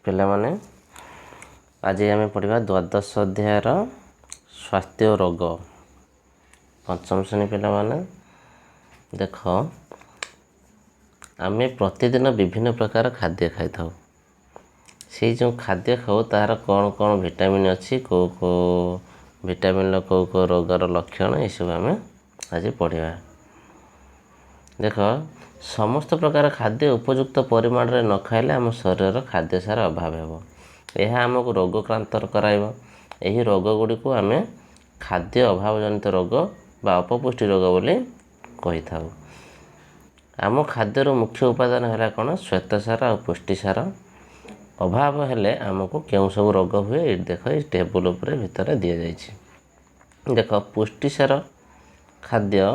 ପିଲାମାନେ ଆଜି ଆମେ ପଢ଼ିବା ଦ୍ୱାଦଶ ଅଧ୍ୟାୟର ସ୍ୱାସ୍ଥ୍ୟ ଓ ରୋଗ। ପଞ୍ଚମ ଶ୍ରେଣୀ ପିଲାମାନେ ଦେଖ, ଆମେ ପ୍ରତିଦିନ ବିଭିନ୍ନ ପ୍ରକାର ଖାଦ୍ୟ ଖାଇଥାଉ। ସେଇ ଯେଉଁ ଖାଦ୍ୟ ଖାଉ ତାହାର କ'ଣ କ'ଣ ଭିଟାମିନ୍ ଅଛି, କେଉଁ ଭିଟାମିନ୍ର କେଉଁ ରୋଗର ଲକ୍ଷଣ, ଏସବୁ ଆମେ ଆଜି ପଢ଼ିବା। ଦେଖ, ସମସ୍ତ ପ୍ରକାର ଖାଦ୍ୟ ଉପଯୁକ୍ତ ପରିମାଣରେ ନ ଖାଇଲେ ଆମ ଶରୀରର ଖାଦ୍ୟସାର ଅଭାବ ହେବ। ଏହା ଆମକୁ ରୋଗକ୍ରାନ୍ତ କରାଇବ। ଏହି ରୋଗ ଗୁଡ଼ିକୁ ଆମେ ଖାଦ୍ୟ ଅଭାବଜନିତ ରୋଗ ବା ଅପପୁଷ୍ଟି ରୋଗ ବୋଲି କହିଥାଉ। ଆମ ଖାଦ୍ୟର ମୁଖ୍ୟ ଉପାଦାନ ହେଲା କ'ଣ? ଶ୍ୱେତସାର ଆଉ ପୁଷ୍ଟିସାର। ଅଭାବ ହେଲେ ଆମକୁ କେଉଁ ସବୁ ରୋଗ ହୁଏ, ଏଇଠି ଦେଖ, ଏଇ ଟେବୁଲ ଉପରେ ଭିତରେ ଦିଆଯାଇଛି। ଦେଖ, ପୁଷ୍ଟିସାର ଖାଦ୍ୟ,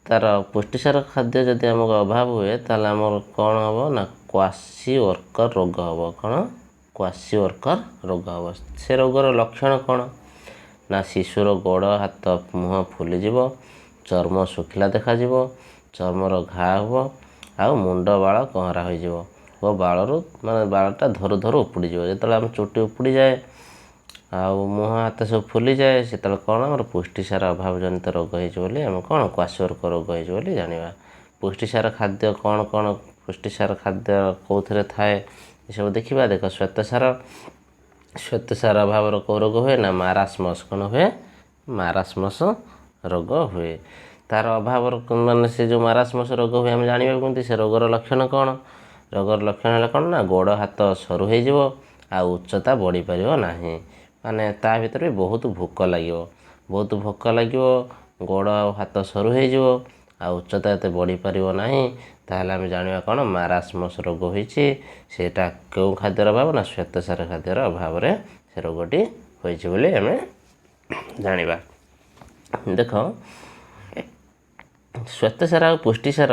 ତା'ର ପୁଷ୍ଟିସାର ଖାଦ୍ୟ ଯଦି ଆମକୁ ଅଭାବ ହୁଏ ତାହେଲେ ଆମର କ'ଣ ହେବ ନା କ୍ୱାସିଓର୍କର ରୋଗ ହେବ। କ'ଣ? କ୍ୱାସିଓର୍କର ରୋଗ ହେବ। ସେ ରୋଗର ଲକ୍ଷଣ କ'ଣ ନା ଶିଶୁର ଗୋଡ଼, ହାତ, ମୁହଁ ଫୁଲିଯିବ, ଚର୍ମ ଶୁଖିଲା ଦେଖାଯିବ, ଚର୍ମର ଘା ହେବ, ଆଉ ମୁଣ୍ଡ ବାଳ କହରା ହୋଇଯିବ ଓ ବାଳଟା ଧରୁ ଧରୁ ଉପୁଡ଼ିଯିବ। ଯେତେବେଳେ ଆମ ଚୁଟି ଉପୁଡ଼ିଯାଏ ଆଉ ମୁହଁ ହାତ ସବୁ ଫୁଲିଯାଏ, ସେତେବେଳେ କ'ଣ ଆମର ପୁଷ୍ଟିସାର ଅଭାବଜନିତ ରୋଗ ହେଇଛି ବୋଲି ଆମେ କ'ଣ କ୍ୱାସିଓର୍କର ରୋଗ ହେଇଛି ବୋଲି ଜାଣିବା। ପୁଷ୍ଟିସାର ଖାଦ୍ୟ କ'ଣ କ'ଣ? ପୁଷ୍ଟିସାର ଖାଦ୍ୟ କେଉଁଥିରେ ଥାଏ ଏସବୁ ଦେଖିବା। ଦେଖ, ଶ୍ୱେତସାର ଅଭାବର କେଉଁ ରୋଗ ହୁଏ ନା ମାରାସ୍ମସ୍। କ'ଣ ହୁଏ? ମାରାସ୍ମସ୍ ରୋଗ ହୁଏ। ତା'ର ଅଭାବର ମାନେ ସେ ଯେଉଁ ମାରାସ୍ମସ୍ ରୋଗ ହୁଏ ଆମେ ଜାଣିବା କେମିତି? ସେ ରୋଗର ଲକ୍ଷଣ କ'ଣ? ରୋଗର ଲକ୍ଷଣ ହେଲା କ'ଣ ନା ଗୋଡ଼ ହାତ ସରୁ ହୋଇଯିବ ଆଉ ଉଚ୍ଚତା ବଢ଼ିପାରିବ ନାହିଁ। ମାନେ ତା ଭିତରେ ବି ବହୁତ ଭୋକ ଲାଗିବ, ଗୋଡ଼ ଆଉ ହାତ ସରୁ ହୋଇଯିବ ଆଉ ଉଚ୍ଚତା ଏତେ ବଢ଼ିପାରିବ ନାହିଁ। ତାହେଲେ ଆମେ ଜାଣିବା କ'ଣ ମାରାସ୍ମସ୍ ରୋଗ ହୋଇଛି। ସେଇଟା କେଉଁ ଖାଦ୍ୟର ଅଭାବ ନା ଶ୍ୱେତସାର ଖାଦ୍ୟର ଅଭାବରେ ସେ ରୋଗଟି ହୋଇଛି ବୋଲି ଆମେ ଜାଣିବା। ଦେଖ, ଶ୍ୱେତସାର ଆଉ ପୁଷ୍ଟିସାର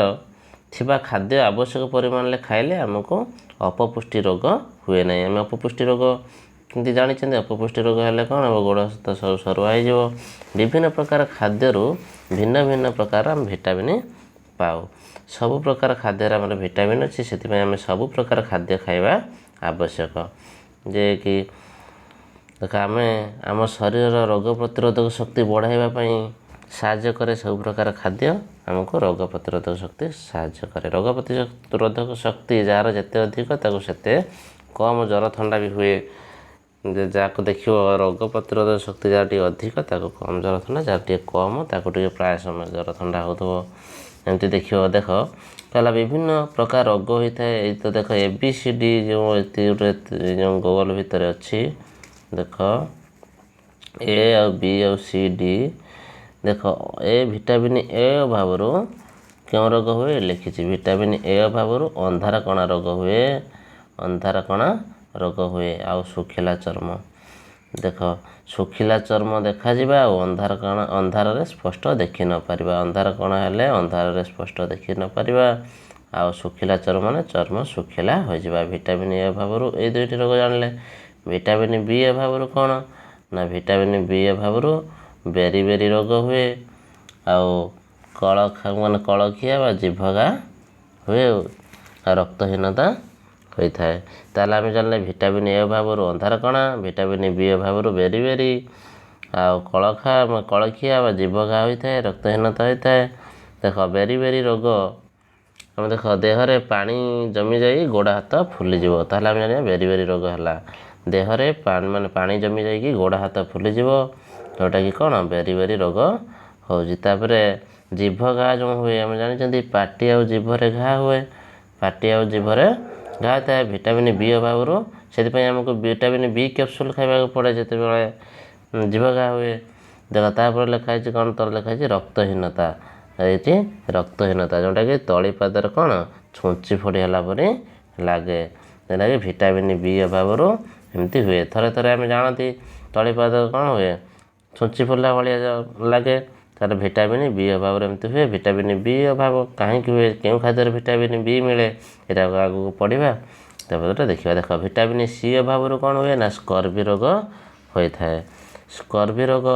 ଥିବା ଖାଦ୍ୟ ଆବଶ୍ୟକ ପରିମାଣରେ ଖାଇଲେ ଆମକୁ ଅପପୁଷ୍ଟି ରୋଗ ହୁଏ ନାହିଁ। ଆମେ ଅପପୁଷ୍ଟି ରୋଗ କେମିତି ଜାଣିଛନ୍ତି? ଅପପୁଷ୍ଟି ରୋଗ ହେଲେ କ'ଣ ହେବ? ଗୋଡ଼ ହାତ ସବୁ ସରୁଆ ହୋଇଯିବ। ବିଭିନ୍ନ ପ୍ରକାର ଖାଦ୍ୟରୁ ଭିନ୍ନ ଭିନ୍ନ ପ୍ରକାର ଆମେ ଭିଟାମିନ୍ ପାଉ। ସବୁ ପ୍ରକାର ଖାଦ୍ୟରେ ଆମର ଭିଟାମିନ୍ ଅଛି, ସେଥିପାଇଁ ଆମେ ସବୁ ପ୍ରକାର ଖାଦ୍ୟ ଖାଇବା ଆବଶ୍ୟକ। ଯେ କି ଦେଖ, ଆମ ଶରୀରର ରୋଗ ପ୍ରତିରୋଧକ ଶକ୍ତି ବଢ଼ାଇବା ପାଇଁ ସାହାଯ୍ୟ କରେ। ସବୁ ପ୍ରକାର ଖାଦ୍ୟ ଆମକୁ ରୋଗ ପ୍ରତିରୋଧକ ଶକ୍ତି ସାହାଯ୍ୟ କରେ। ରୋଗ ପ୍ରତିରୋଧକ ଶକ୍ତି ଯାହାର ଯେତେ ଅଧିକ ତାକୁ ସେତେ କମ୍ ଜ୍ୱର ଥଣ୍ଡା ବି ହୁଏ। ଯାହାକୁ ଦେଖିବ ରୋଗ ପ୍ରତିରୋଧକ ଶକ୍ତି ଯାହାର ଟିକେ ଅଧିକ ତାକୁ କମ୍ ଜ୍ୱର ଥଣ୍ଡା, ଯାହାର ଟିକେ କମ୍ ତାକୁ ଟିକେ ପ୍ରାୟ ସମୟ ଜ୍ୱର ଥଣ୍ଡା ହେଉଥିବ। ଏମିତି ଦେଖିବ। ଦେଖ, ତାହେଲେ ବିଭିନ୍ନ ପ୍ରକାର ରୋଗ ହୋଇଥାଏ। ଏଇ ତ ଦେଖ, ABCD ଯେଉଁ ଗୋଲ ଭିତରେ ଅଛି, ଦେଖ A ଆଉ B ଆଉ C D। ଦେଖ, ଭିଟାମିନ୍ ଏ ଅଭାବରୁ କେଉଁ ରୋଗ ହୁଏ ଲେଖିଛି। ଭିଟାମିନ୍ ଏ ଅଭାବରୁ ଅନ୍ଧାର କଣା ରୋଗ ହୁଏ ଆଉ ଶୁଖିଲା ଚର୍ମ। ଦେଖ, ଶୁଖିଲା ଚର୍ମ ଦେଖାଯିବା ଆଉ ଅନ୍ଧାରରେ ସ୍ପଷ୍ଟ ଦେଖି ନପାରିବା। ଅନ୍ଧାର କଣା ହେଲେ ଅନ୍ଧାରରେ ସ୍ପଷ୍ଟ ଦେଖି ନପାରିବା ଆଉ ଶୁଖିଲା ଚର୍ମ ମାନେ ଚର୍ମ ଶୁଖିଲା ହୋଇଯିବା। ଭିଟାମିନ୍ ଏ ଅଭାବରୁ ଏଇ ଦୁଇଟି ରୋଗ ଜାଣିଲେ। ଭିଟାମିନ୍ ବି ଅଭାବରୁ କ'ଣ ନା ଭିଟାମିନ୍ ବି ଅଭାବରୁ ବେରି ରୋଗ ହୁଏ ଆଉ କଳଖିଆ ବା ଜିଭ ଘା ହୁଏ ଆଉ ରକ୍ତହୀନତା ହୋଇଥାଏ। ତାହେଲେ ଆମେ ଜାଣିଲେ ଭିଟାମିନ୍ ଏ ଅଭାବରୁ ଅନ୍ଧାର କଣା, ଭିଟାମିନ୍ ବି ଅଭାବରୁ ବେରି ଆଉ କଳଖିଆ ବା ଜିଭ ଘା ହୋଇଥାଏ, ରକ୍ତହୀନତା ହୋଇଥାଏ। ଦେଖ, ବେରି ରୋଗ ଆମେ ଦେଖ ଦେହରେ ପାଣି ଜମିଯାଇ ଗୋଡ଼ ହାତ ଫୁଲିଯିବ। ତାହେଲେ ଆମେ ଜାଣିବା ବେରି ରୋଗ ହେଲା। ଦେହରେ ପାଣି ଜମି ଯାଇକି ଗୋଡ଼ ହାତ ଫୁଲିଯିବ, ଯେଉଁଟାକି କ'ଣ ବେରି ରୋଗ ହେଉଛି। ତାପରେ ଜିଭ ଘା ଯେଉଁ ହୁଏ ଆମେ ଜାଣିଛନ୍ତି ପାଟି ଆଉ ଜିଭରେ ଘା ହୁଏ। ପାଟି ଆଉ ଜିଭରେ ଘା ଥାଏ ଭିଟାମିନ୍ ବି ଅଭାବରୁ। ସେଥିପାଇଁ ଆମକୁ ଭିଟାମିନ୍ ବି କ୍ୟାପସୁଲ୍ ଖାଇବାକୁ ପଡ଼େ ଯେତେବେଳେ ଜିଭ ଘା ହୁଏ। ଦେଖ, ତାପରେ ଲେଖା ହେଇଛି କ'ଣ? ତଳେ ଲେଖା ହେଇଛି ରକ୍ତହୀନତା। ଏଇଠି ରକ୍ତହୀନତା ଯେଉଁଟାକି ତଳିପାଦରେ କ'ଣ ଛୁଞ୍ଚି ଫୋଡ଼ି ହେଲା ପରି ଲାଗେ, ଯେଉଁଟାକି ଭିଟାମିନ୍ ବି ଅଭାବରୁ ଏମିତି ହୁଏ। ଥରେ ଆମେ ଜାଣନ୍ତି ତଳିପାଦ କ'ଣ ହୁଏ? ଛୁଞ୍ଚି ଫୋଡ଼ିଲା ଭଳିଆ ଲାଗେ। ତା'ର ଭିଟାମିନ୍ ବି ଅଭାବରେ ଏମିତି ହୁଏ। ଭିଟାମିନ୍ ବି ଅଭାବ କାହିଁକି ହୁଏ, କେଉଁ ଖାଦ୍ୟରେ ଭିଟାମିନ୍ ବି ମିଳେ, ଏଟାକୁ ଆଗକୁ ପଢ଼ିବା, ତାପରେ ଦେଖିବା। ଦେଖ, ଭିଟାମିନ୍ ସି ଅଭାବରୁ କ'ଣ ହୁଏ ନା ସ୍କର୍ଭି ରୋଗ ହୋଇଥାଏ। ସ୍କର୍ଭି ରୋଗ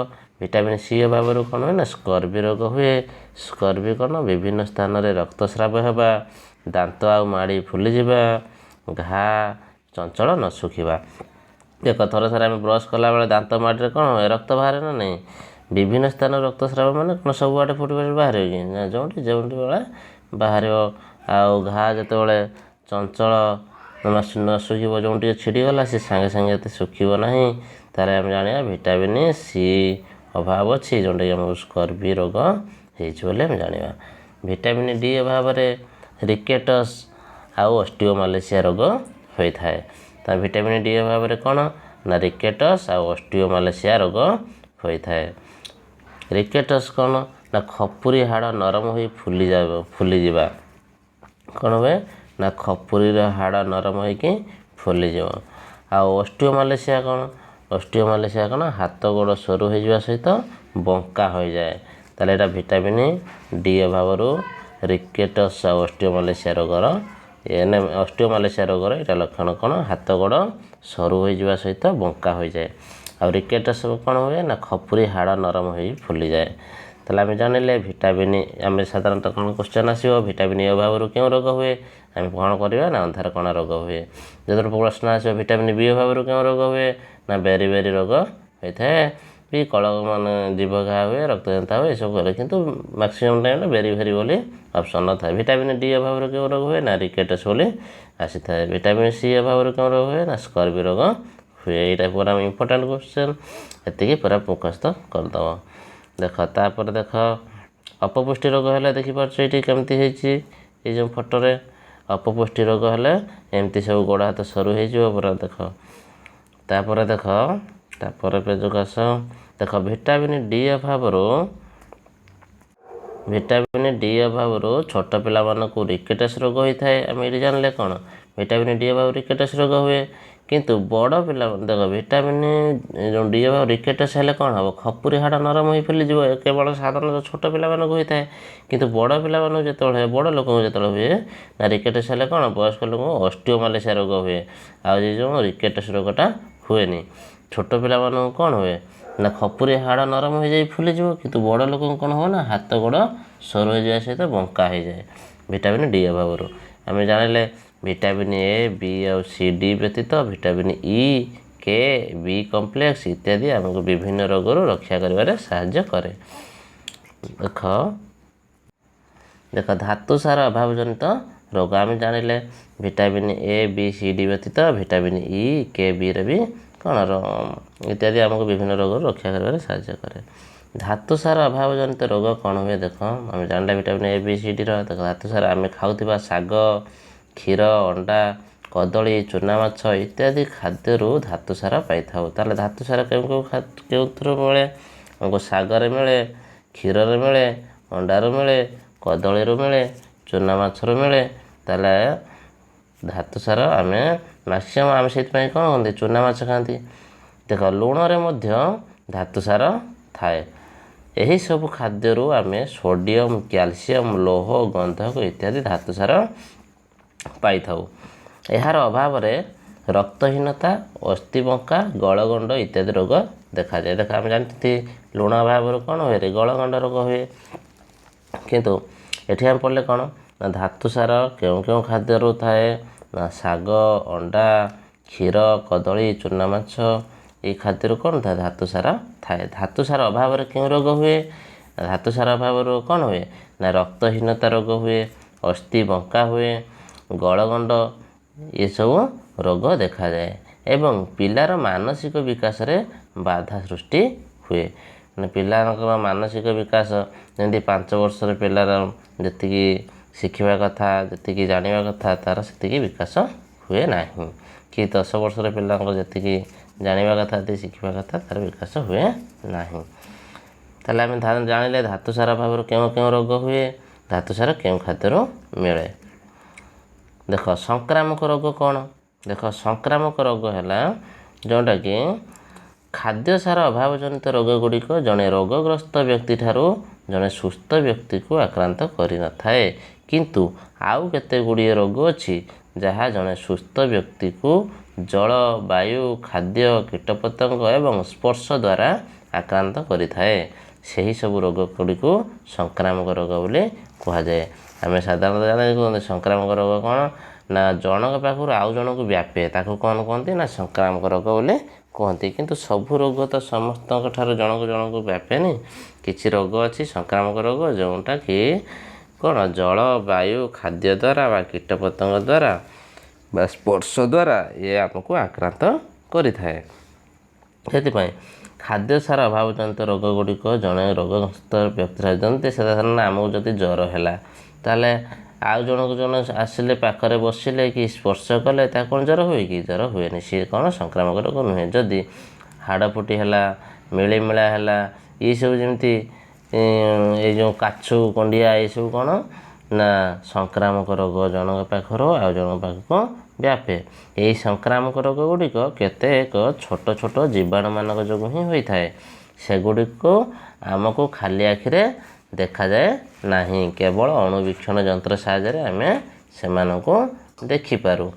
ଭିଟାମିନ୍ ସି ଅଭାବରୁ କ'ଣ ହୁଏ ନା ସ୍କର୍ଭି ରୋଗ ହୁଏ। ସ୍କର୍ଭି କ'ଣ? ବିଭିନ୍ନ ସ୍ଥାନରେ ରକ୍ତସ୍ରାବ ହେବା, ଦାନ୍ତ ଆଉ ମାଡ଼ି ଫୁଲିଯିବା, ଘା, ଚଞ୍ଚଳ ନ ଶୁଖିବା। ଦେଖ ଥରେ ଥରେ ଆମେ ବ୍ରସ୍ କଲାବେଳେ ଦାନ୍ତ ମାଡ଼ିରେ କ'ଣ ହୁଏ, ରକ୍ତ ବାହାରେ ନା ନାହିଁ। ବିଭିନ୍ନ ସ୍ଥାନରୁ ରକ୍ତସ୍ରାବ ମାନେ କ'ଣ ସବୁଆଡ଼େ ଫୁଟି ବାହାରିବ କି ନା, ଯେଉଁଠି ବେଳେ ବାହାରିବ। ଆଉ ଘା ଯେତେବେଳେ ଚଞ୍ଚଳ ନ ଶୁଖିବ, ଯେଉଁଠି ଛିଡ଼ିଗଲା ସେ ସାଙ୍ଗେ ସାଙ୍ଗେ ଏତେ ଶୁଖିବ ନାହିଁ, ତାହେଲେ ଆମେ ଜାଣିବା ଭିଟାମିନ୍ ସି ଅଭାବ ଅଛି, ଯେଉଁଟାକି ଆମକୁ ସ୍କର୍ବି ରୋଗ ହେଇଛି ବୋଲି ଆମେ ଜାଣିବା। ଭିଟାମିନ୍ ଡି ଅଭାବରେ ରିକେଟସ୍ ଆଉ ଅଷ୍ଟିଓମାଲେସିଆ ରୋଗ ହୋଇଥାଏ। ତା ଭିଟାମିନ୍ ଡି ଅଭାବରେ କ'ଣ ନା ରିକେଟସ୍ ଆଉ ଅଷ୍ଟିଓମାଲେସିଆ ରୋଗ ହୋଇଥାଏ। ରିକେଟସ୍ କ'ଣ ନା ଖପୁରି ହାଡ଼ ନରମ ହୋଇ ଫୁଲିଯିବା। କ'ଣ ହୁଏ ନା ଖପୁରିର ହାଡ଼ ନରମ ହୋଇକି ଫୁଲିଯିବ। ଆଉ ଅଷ୍ଟିଓମାଲେସିଆ କ'ଣ ହାତ ଗୋଡ଼ ସରୁ ହୋଇଯିବା ସହିତ ବଙ୍କା ହୋଇଯାଏ। ତାହେଲେ ଏଇଟା ଭିଟାମିନ୍ ଡି ଅଭାବରୁ ରିକେଟସ୍ ଆଉ ଅଷ୍ଟିଓମାଲେସିଆ ରୋଗର ଏଇଟା ଲକ୍ଷଣ କ'ଣ, ହାତ ଗୋଡ଼ ସରୁ ହୋଇଯିବା ସହିତ ବଙ୍କା ହୋଇଯାଏ। ଆଉ ରିକେଟସ୍ କ'ଣ ହୁଏ ନା ଖପୁରି ହାଡ଼ ନରମ ହୋଇ ଫୁଲିଯାଏ। ତାହେଲେ ଆମେ ଜାଣିଲେ ଭିଟାମିନ୍, ଆମେ ସାଧାରଣତଃ କ'ଣ କ୍ୱେଶ୍ଚନ୍ ଆସିବ, ଭିଟାମିନ୍ ଏ ଅଭାବରୁ କେଉଁ ରୋଗ ହୁଏ, ଆମେ କ'ଣ କରିବା ନା ଅନ୍ଧାର କଣା ରୋଗ ହୁଏ। ଯେତେବେଳେ ପ୍ରଶ୍ନ ଆସିବ ଭିଟାମିନ୍ ବି ଅଭାବରୁ କେଉଁ ରୋଗ ହୁଏ ନା ବେରି ରୋଗ ହୋଇଥାଏ, ବି ଜୀବ ଘା ହୁଏ, ରକ୍ତଜନ୍ତା ହୁଏ, ଏସବୁ କରେ, କିନ୍ତୁ ମ୍ୟାକ୍ସିମମ୍ ଟାଇମ୍ରେ ବେରି ବୋଲି ଅପସନ୍ ନଥାଏ। ଭିଟାମିନ୍ ଡି ଅଭାବରୁ କେଉଁ ରୋଗ ହୁଏ ନା ରିକେଟସ୍ ବୋଲି ଆସିଥାଏ। ଭିଟାମିନ୍ ସି ଅଭାବରୁ କେଉଁ ରୋଗ ହୁଏ ନା ସ୍କର୍ବି ରୋଗ ହୁଏ। ଏଇଟା ପୁରା ଇମ୍ପୋର୍ଟାଣ୍ଟ କ୍ୱେଶ୍ଚନ୍, ଏତିକି ପୁରା ମୁଖସ୍ଥ କରିଦେବ। ଦେଖ ତାପରେ ଦେଖ ଅପପୁଷ୍ଟି ରୋଗ ହେଲେ ଦେଖିପାରୁଛ ଏଇଠି କେମିତି ହେଇଛି, ଏଇ ଯେଉଁ ଫଟୋରେ ଅପପୁଷ୍ଟି ରୋଗ ହେଲେ ଏମିତି ସବୁ ଗୋଡ଼ ହାତ ସରୁ ହେଇଯିବ ପୁରା। ଦେଖ ତାପରେ ପେଜକୁ ଆସ। ଦେଖ ଭିଟାମିନ୍ ଡି ଅଭାବରୁ ଛୋଟ ପିଲାମାନଙ୍କୁ ରିକେଟସ୍ ରୋଗ ହୋଇଥାଏ। ଆମେ ଏଇଠି ଜାଣିଲେ କ'ଣ ଭିଟାମିନ୍ ଡି ଅଭାବରୁ ରିକେଟସ୍ ରୋଗ ହୁଏ। କିନ୍ତୁ ବଡ଼ ପିଲାମାନେ ଦେଖ ଭିଟାମିନ୍ ଯେଉଁ ଡି ଅଭାବ ରିକେଟସ୍ ହେଲେ କ'ଣ ହେବ, ଖପୁରି ହାଡ଼ ନରମ ହୋଇ ଫୁଲିଯିବ, କେବଳ ସାଧାରଣତଃ ଛୋଟ ପିଲାମାନଙ୍କୁ ହୋଇଥାଏ। କିନ୍ତୁ ବଡ଼ ପିଲାମାନଙ୍କୁ ଯେତେବେଳେ ବଡ଼ ଲୋକଙ୍କୁ ଯେତେବେଳେ ହୁଏ ନା ରିକେଟସ୍ ହେଲେ କ'ଣ ବୟସ୍କ ଲୋକଙ୍କୁ ଅଷ୍ଟିଓମାଲେସିଆ ରୋଗ ହୁଏ। ଆଉ ଏ ଯେଉଁ ରିକେଟସ୍ ରୋଗଟା ହୁଏନି। ଛୋଟ ପିଲାମାନଙ୍କୁ କ'ଣ ହୁଏ ନା ଖପୁରି ହାଡ଼ ନରମ ହୋଇଯାଇ ଫୁଲିଯିବ, କିନ୍ତୁ ବଡ଼ ଲୋକଙ୍କୁ କ'ଣ ହେବ ନା ହାତ ଗୋଡ଼ ସରୁ ହୋଇଯିବା ସହିତ ବଙ୍କା ହୋଇଯାଏ ଭିଟାମିନ୍ ଡି ଅଭାବରୁ। ଆମେ ଜାଣିଲେ ଭିଟାମିନ୍ ଏ, ବି ଆଉ ସି, ଡି ବ୍ୟତୀତ ଭିଟାମିନ୍ ଇ, କେ, ବି କମ୍ପ୍ଲେକ୍ସ ଇତ୍ୟାଦି ଆମକୁ ବିଭିନ୍ନ ରୋଗରୁ ରକ୍ଷା କରିବାରେ ସାହାଯ୍ୟ କରେ। ଦେଖ ଧାତୁ ସାର ଅଭାବ ଜନିତ ରୋଗ ଆମେ ଜାଣିଲେ vitamin A, B, C, D ବ୍ୟତୀତ ଭିଟାମିନ୍ ଇ, କେ, ବିରେ ବି କ'ଣ ଇତ୍ୟାଦି ଆମକୁ ବିଭିନ୍ନ ରୋଗରୁ ରକ୍ଷା କରିବାରେ ସାହାଯ୍ୟ କରେ। ଧାତୁ ସାର ଅଭାବ ଜନିତ ରୋଗ କ'ଣ ହୁଏ, ଦେଖ ଆମେ ଜାଣିଲେ ଭିଟାମିନ୍ ଏ, ବି, ସି, ଡିର। ଦେଖ ଧାତୁ ସାର ଆମେ ଖାଉଥିବା ଶାଗ, କ୍ଷୀର, ଅଣ୍ଡା, କଦଳୀ, ଚୁନାମାଛ ଇତ୍ୟାଦି ଖାଦ୍ୟରୁ ଧାତୁ ସାର ପାଇଥାଉ। ତାହେଲେ ଧାତୁ ସାର କେଉଁଥିରୁ ମିଳେ, ଆମକୁ ଶାଗରେ ମିଳେ, କ୍ଷୀରରେ ମିଳେ, ଅଣ୍ଡାରୁ ମିଳେ, କଦଳୀରୁ ମିଳେ, ଚୁନାମାଛରୁ ମିଳେ। ତାହେଲେ ଧାତୁ ସାର ଆମେ ମ୍ୟାକ୍ସିମମ୍ ଆମେ ସେଇଥିପାଇଁ କ'ଣ କହନ୍ତି ଚୁନାମାଛ ଖାଆନ୍ତି। ଦେଖ ଲୁଣରେ ମଧ୍ୟ ଧାତୁ ସାର ଥାଏ। ଏହିସବୁ ଖାଦ୍ୟରୁ ଆମେ ସୋଡ଼ିୟମ୍, କ୍ୟାଲସିୟମ୍, ଲୌହ, ଗନ୍ଧକ ଇତ୍ୟାଦି ଧାତୁ ସାର ପାଇଥାଉ। ଏହାର ଅଭାବରେ ରକ୍ତହୀନତା, ଅସ୍ଥିବଙ୍କା, ଗଳଗଣ୍ଡ ଇତ୍ୟାଦି ରୋଗ ଦେଖାଯାଏ। ଦେଖ ଆମେ ଜାଣିଛନ୍ତି ଲୁଣ ଅଭାବରୁ କ'ଣ ହୁଏ, ଗଳଗଣ୍ଡ ରୋଗ ହୁଏ। କିନ୍ତୁ ଏଠି ଆମେ ପଢ଼ିଲେ କ'ଣ ନା ଧାତୁ ସାର କେଉଁ ଖାଦ୍ୟରୁ ଥାଏ ନା ଶାଗ, ଅଣ୍ଡା, କ୍ଷୀର, କଦଳୀ, ଚୁନାମାଛ ଏଇ ଖାଦ୍ୟରୁ କ'ଣ ଥାଏ ଧାତୁ ସାର ଥାଏ। ଧାତୁ ସାର ଅଭାବରେ କେଉଁ ରୋଗ ହୁଏ, ଧାତୁ ସାର ଅଭାବରୁ କ'ଣ ହୁଏ ନା ରକ୍ତହୀନତା ରୋଗ ହୁଏ, ଅସ୍ଥି ବଙ୍କା ହୁଏ, ଗଳଗଣ୍ଡ ଏସବୁ ରୋଗ ଦେଖାଯାଏ ଏବଂ ପିଲାର ମାନସିକ ବିକାଶରେ ବାଧା ସୃଷ୍ଟି ହୁଏ। ମାନେ ପିଲାଙ୍କର ମାନସିକ ବିକାଶ ଯେମିତି 5 ବର୍ଷର ପିଲାର ଯେତିକି ଶିଖିବା କଥା, ଯେତିକି ଜାଣିବା କଥା, ତା'ର ସେତିକି ବିକାଶ ହୁଏ ନାହିଁ। କି 10 ବର୍ଷର ପିଲାଙ୍କର ଯେତିକି ଜାଣିବା କଥା, ଯେତିକି ଶିଖିବା କଥା, ତା'ର ବିକାଶ ହୁଏ ନାହିଁ। ତାହେଲେ ଆମେ ଜାଣିଲେ ଧାତୁ ସାର ଅଭାବରୁ କେଉଁ ରୋଗ ହୁଏ, ଧାତୁ ସାର କେଉଁ ଖାଦ୍ୟରୁ ମିଳେ। ଦେଖ ସଂକ୍ରାମକ ରୋଗ କ'ଣ, ଦେଖ ସଂକ୍ରାମକ ରୋଗ ହେଲା ଯେଉଁଟାକି ଖାଦ୍ୟ ସାର ଅଭାବ ଜନିତ ରୋଗ ଗୁଡ଼ିକ ଜଣେ ରୋଗଗ୍ରସ୍ତ ବ୍ୟକ୍ତିଠାରୁ ଜଣେ ସୁସ୍ଥ ବ୍ୟକ୍ତିକୁ ଆକ୍ରାନ୍ତ କରିନଥାଏ। କିନ୍ତୁ ଆଉ କେତେ ଗୁଡ଼ିଏ ରୋଗ ଅଛି ଯାହା ଜଣେ ସୁସ୍ଥ ବ୍ୟକ୍ତିକୁ ଜଳ, ବାୟୁ, ଖାଦ୍ୟ, କୀଟପତଙ୍ଗ ଏବଂ ସ୍ପର୍ଶ ଦ୍ୱାରା ଆକ୍ରାନ୍ତ କରିଥାଏ। ସେହି ସବୁ ରୋଗ ଗୁଡ଼ିକୁ ସଂକ୍ରାମକ ରୋଗ ବୋଲି କୁହାଯାଏ। ଆମେ ସାଧାରଣତଃ ଜାଣିଛୁ ସଂକ୍ରାମକ ରୋଗ କ'ଣ ନା ଜଣଙ୍କ ପାଖରୁ ଆଉ ଜଣକୁ ବ୍ୟାପେ ତାକୁ କ'ଣ କୁହନ୍ତି ନା ସଂକ୍ରାମକ ରୋଗ ବୋଲି କୁହନ୍ତି। କିନ୍ତୁ ସବୁ ରୋଗ ତ ସମସ୍ତଙ୍କ ଠାରୁ ଜଣକୁ ଜଣକୁ ବ୍ୟାପେନି। କିଛି ରୋଗ ଅଛି ସଂକ୍ରାମକ ରୋଗ ଯେଉଁଟାକି କ'ଣ ଜଳ ବାୟୁ ଖାଦ୍ୟ ଦ୍ୱାରା ବା କୀଟପତଙ୍ଗ ଦ୍ୱାରା ବା ସ୍ପର୍ଶ ଦ୍ୱାରା ଇଏ ଆମକୁ ଆକ୍ରାନ୍ତ କରିଥାଏ। ସେଥିପାଇଁ ଖାଦ୍ୟ ସାର ଅଭାବଜନିତ ରୋଗ ଗୁଡ଼ିକ ଜଣେ ରୋଗଗ୍ରସ୍ତ ବ୍ୟକ୍ତି ଯେମିତି ସାଧାରଣ ଆମକୁ ଯଦି ଜ୍ୱର ହେଲା ତାହେଲେ ଆଉ ଜଣକୁ ଜଣେ ଆସିଲେ ପାଖରେ ବସିଲେ କି ସ୍ପର୍ଶ କଲେ ତାକୁ କ'ଣ ଜ୍ୱର ହୁଏ କି? ଜ୍ୱର ହୁଏନି। ସିଏ କ'ଣ ସଂକ୍ରାମକ ରୋଗ ନୁହେଁ। ଯଦି ହାଡ଼ ଫୁଟି ହେଲା ମିଳିମିଳା ହେଲା ଏଇସବୁ ଯେମିତି ଏଇ ଯେଉଁ କାଛୁ କଣ୍ଡିଆ ଏଇସବୁ କ'ଣ ନା ସଂକ୍ରାମକ ରୋଗ ଜଣଙ୍କ ପାଖରୁ ଆଉ ଜଣଙ୍କ ପାଖକୁ ବ୍ୟାପେ। ଏହି ସଂକ୍ରାମକ ରୋଗ ଗୁଡ଼ିକ କେତେକ ଛୋଟ ଛୋଟ ଜୀବାଣୁମାନଙ୍କ ଯୋଗୁଁ ହିଁ ହୋଇଥାଏ। ସେଗୁଡ଼ିକୁ ଆମକୁ ଖାଲି ଆଖିରେ ଦେଖାଯାଏ ନାହିଁ। କେବଳ ଅଣୁବୀକ୍ଷଣ ଯନ୍ତ୍ର ସାହାଯ୍ୟରେ ଆମେ ସେମାନଙ୍କୁ ଦେଖିପାରୁ।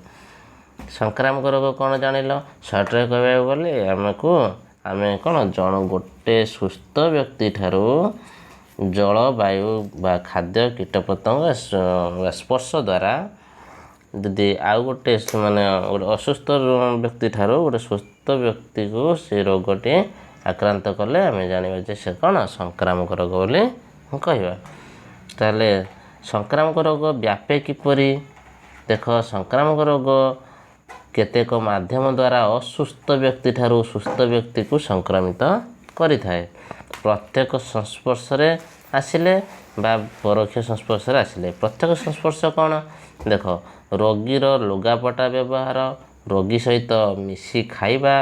ସଂକ୍ରାମକ ରୋଗ କ'ଣ ଜାଣିଲ? ସର୍ଟରେ କହିବାକୁ ଗଲେ ଆମେ କ'ଣ ଗୋଟେ ସୁସ୍ଥ ବ୍ୟକ୍ତି ଠାରୁ ଜଳବାୟୁ ବା ଖାଦ୍ୟ କୀଟପତଙ୍ଗ ସ୍ପର୍ଶ ଦ୍ୱାରା ଯଦି ଆଉ ଗୋଟେ ଅସୁସ୍ଥ ବ୍ୟକ୍ତି ଠାରୁ ଗୋଟେ ସୁସ୍ଥ ବ୍ୟକ୍ତିକୁ ସେ ରୋଗଟି ଆକ୍ରାନ୍ତ କଲେ ଆମେ ଜାଣିବା ଯେ ସେ କ'ଣ ସଂକ୍ରାମକ ରୋଗ ବୋଲି କହିବା। ତାହେଲେ ସଂକ୍ରାମକ ରୋଗ ବ୍ୟାପେ କିପରି? ଦେଖ ସଂକ୍ରାମକ ରୋଗ କେତେକ ମାଧ୍ୟମ ଦ୍ୱାରା ଅସୁସ୍ଥ ବ୍ୟକ୍ତି ଠାରୁ ସୁସ୍ଥ ବ୍ୟକ୍ତିକୁ ସଂକ୍ରମିତ କରିଥାଏ। ପ୍ରତ୍ୟେକ ସଂସ୍ପର୍ଶରେ ଆସିଲେ ବା ପରୋକ୍ଷ ସଂସ୍ପର୍ଶରେ ଆସିଲେ। ପ୍ରତ୍ୟେକ ସଂସ୍ପର୍ଶ କ'ଣ? ଦେଖ ରୋଗୀର ଲୁଗାପଟା ବ୍ୟବହାର, ରୋଗୀ ସହିତ ମିଶି ଖାଇବା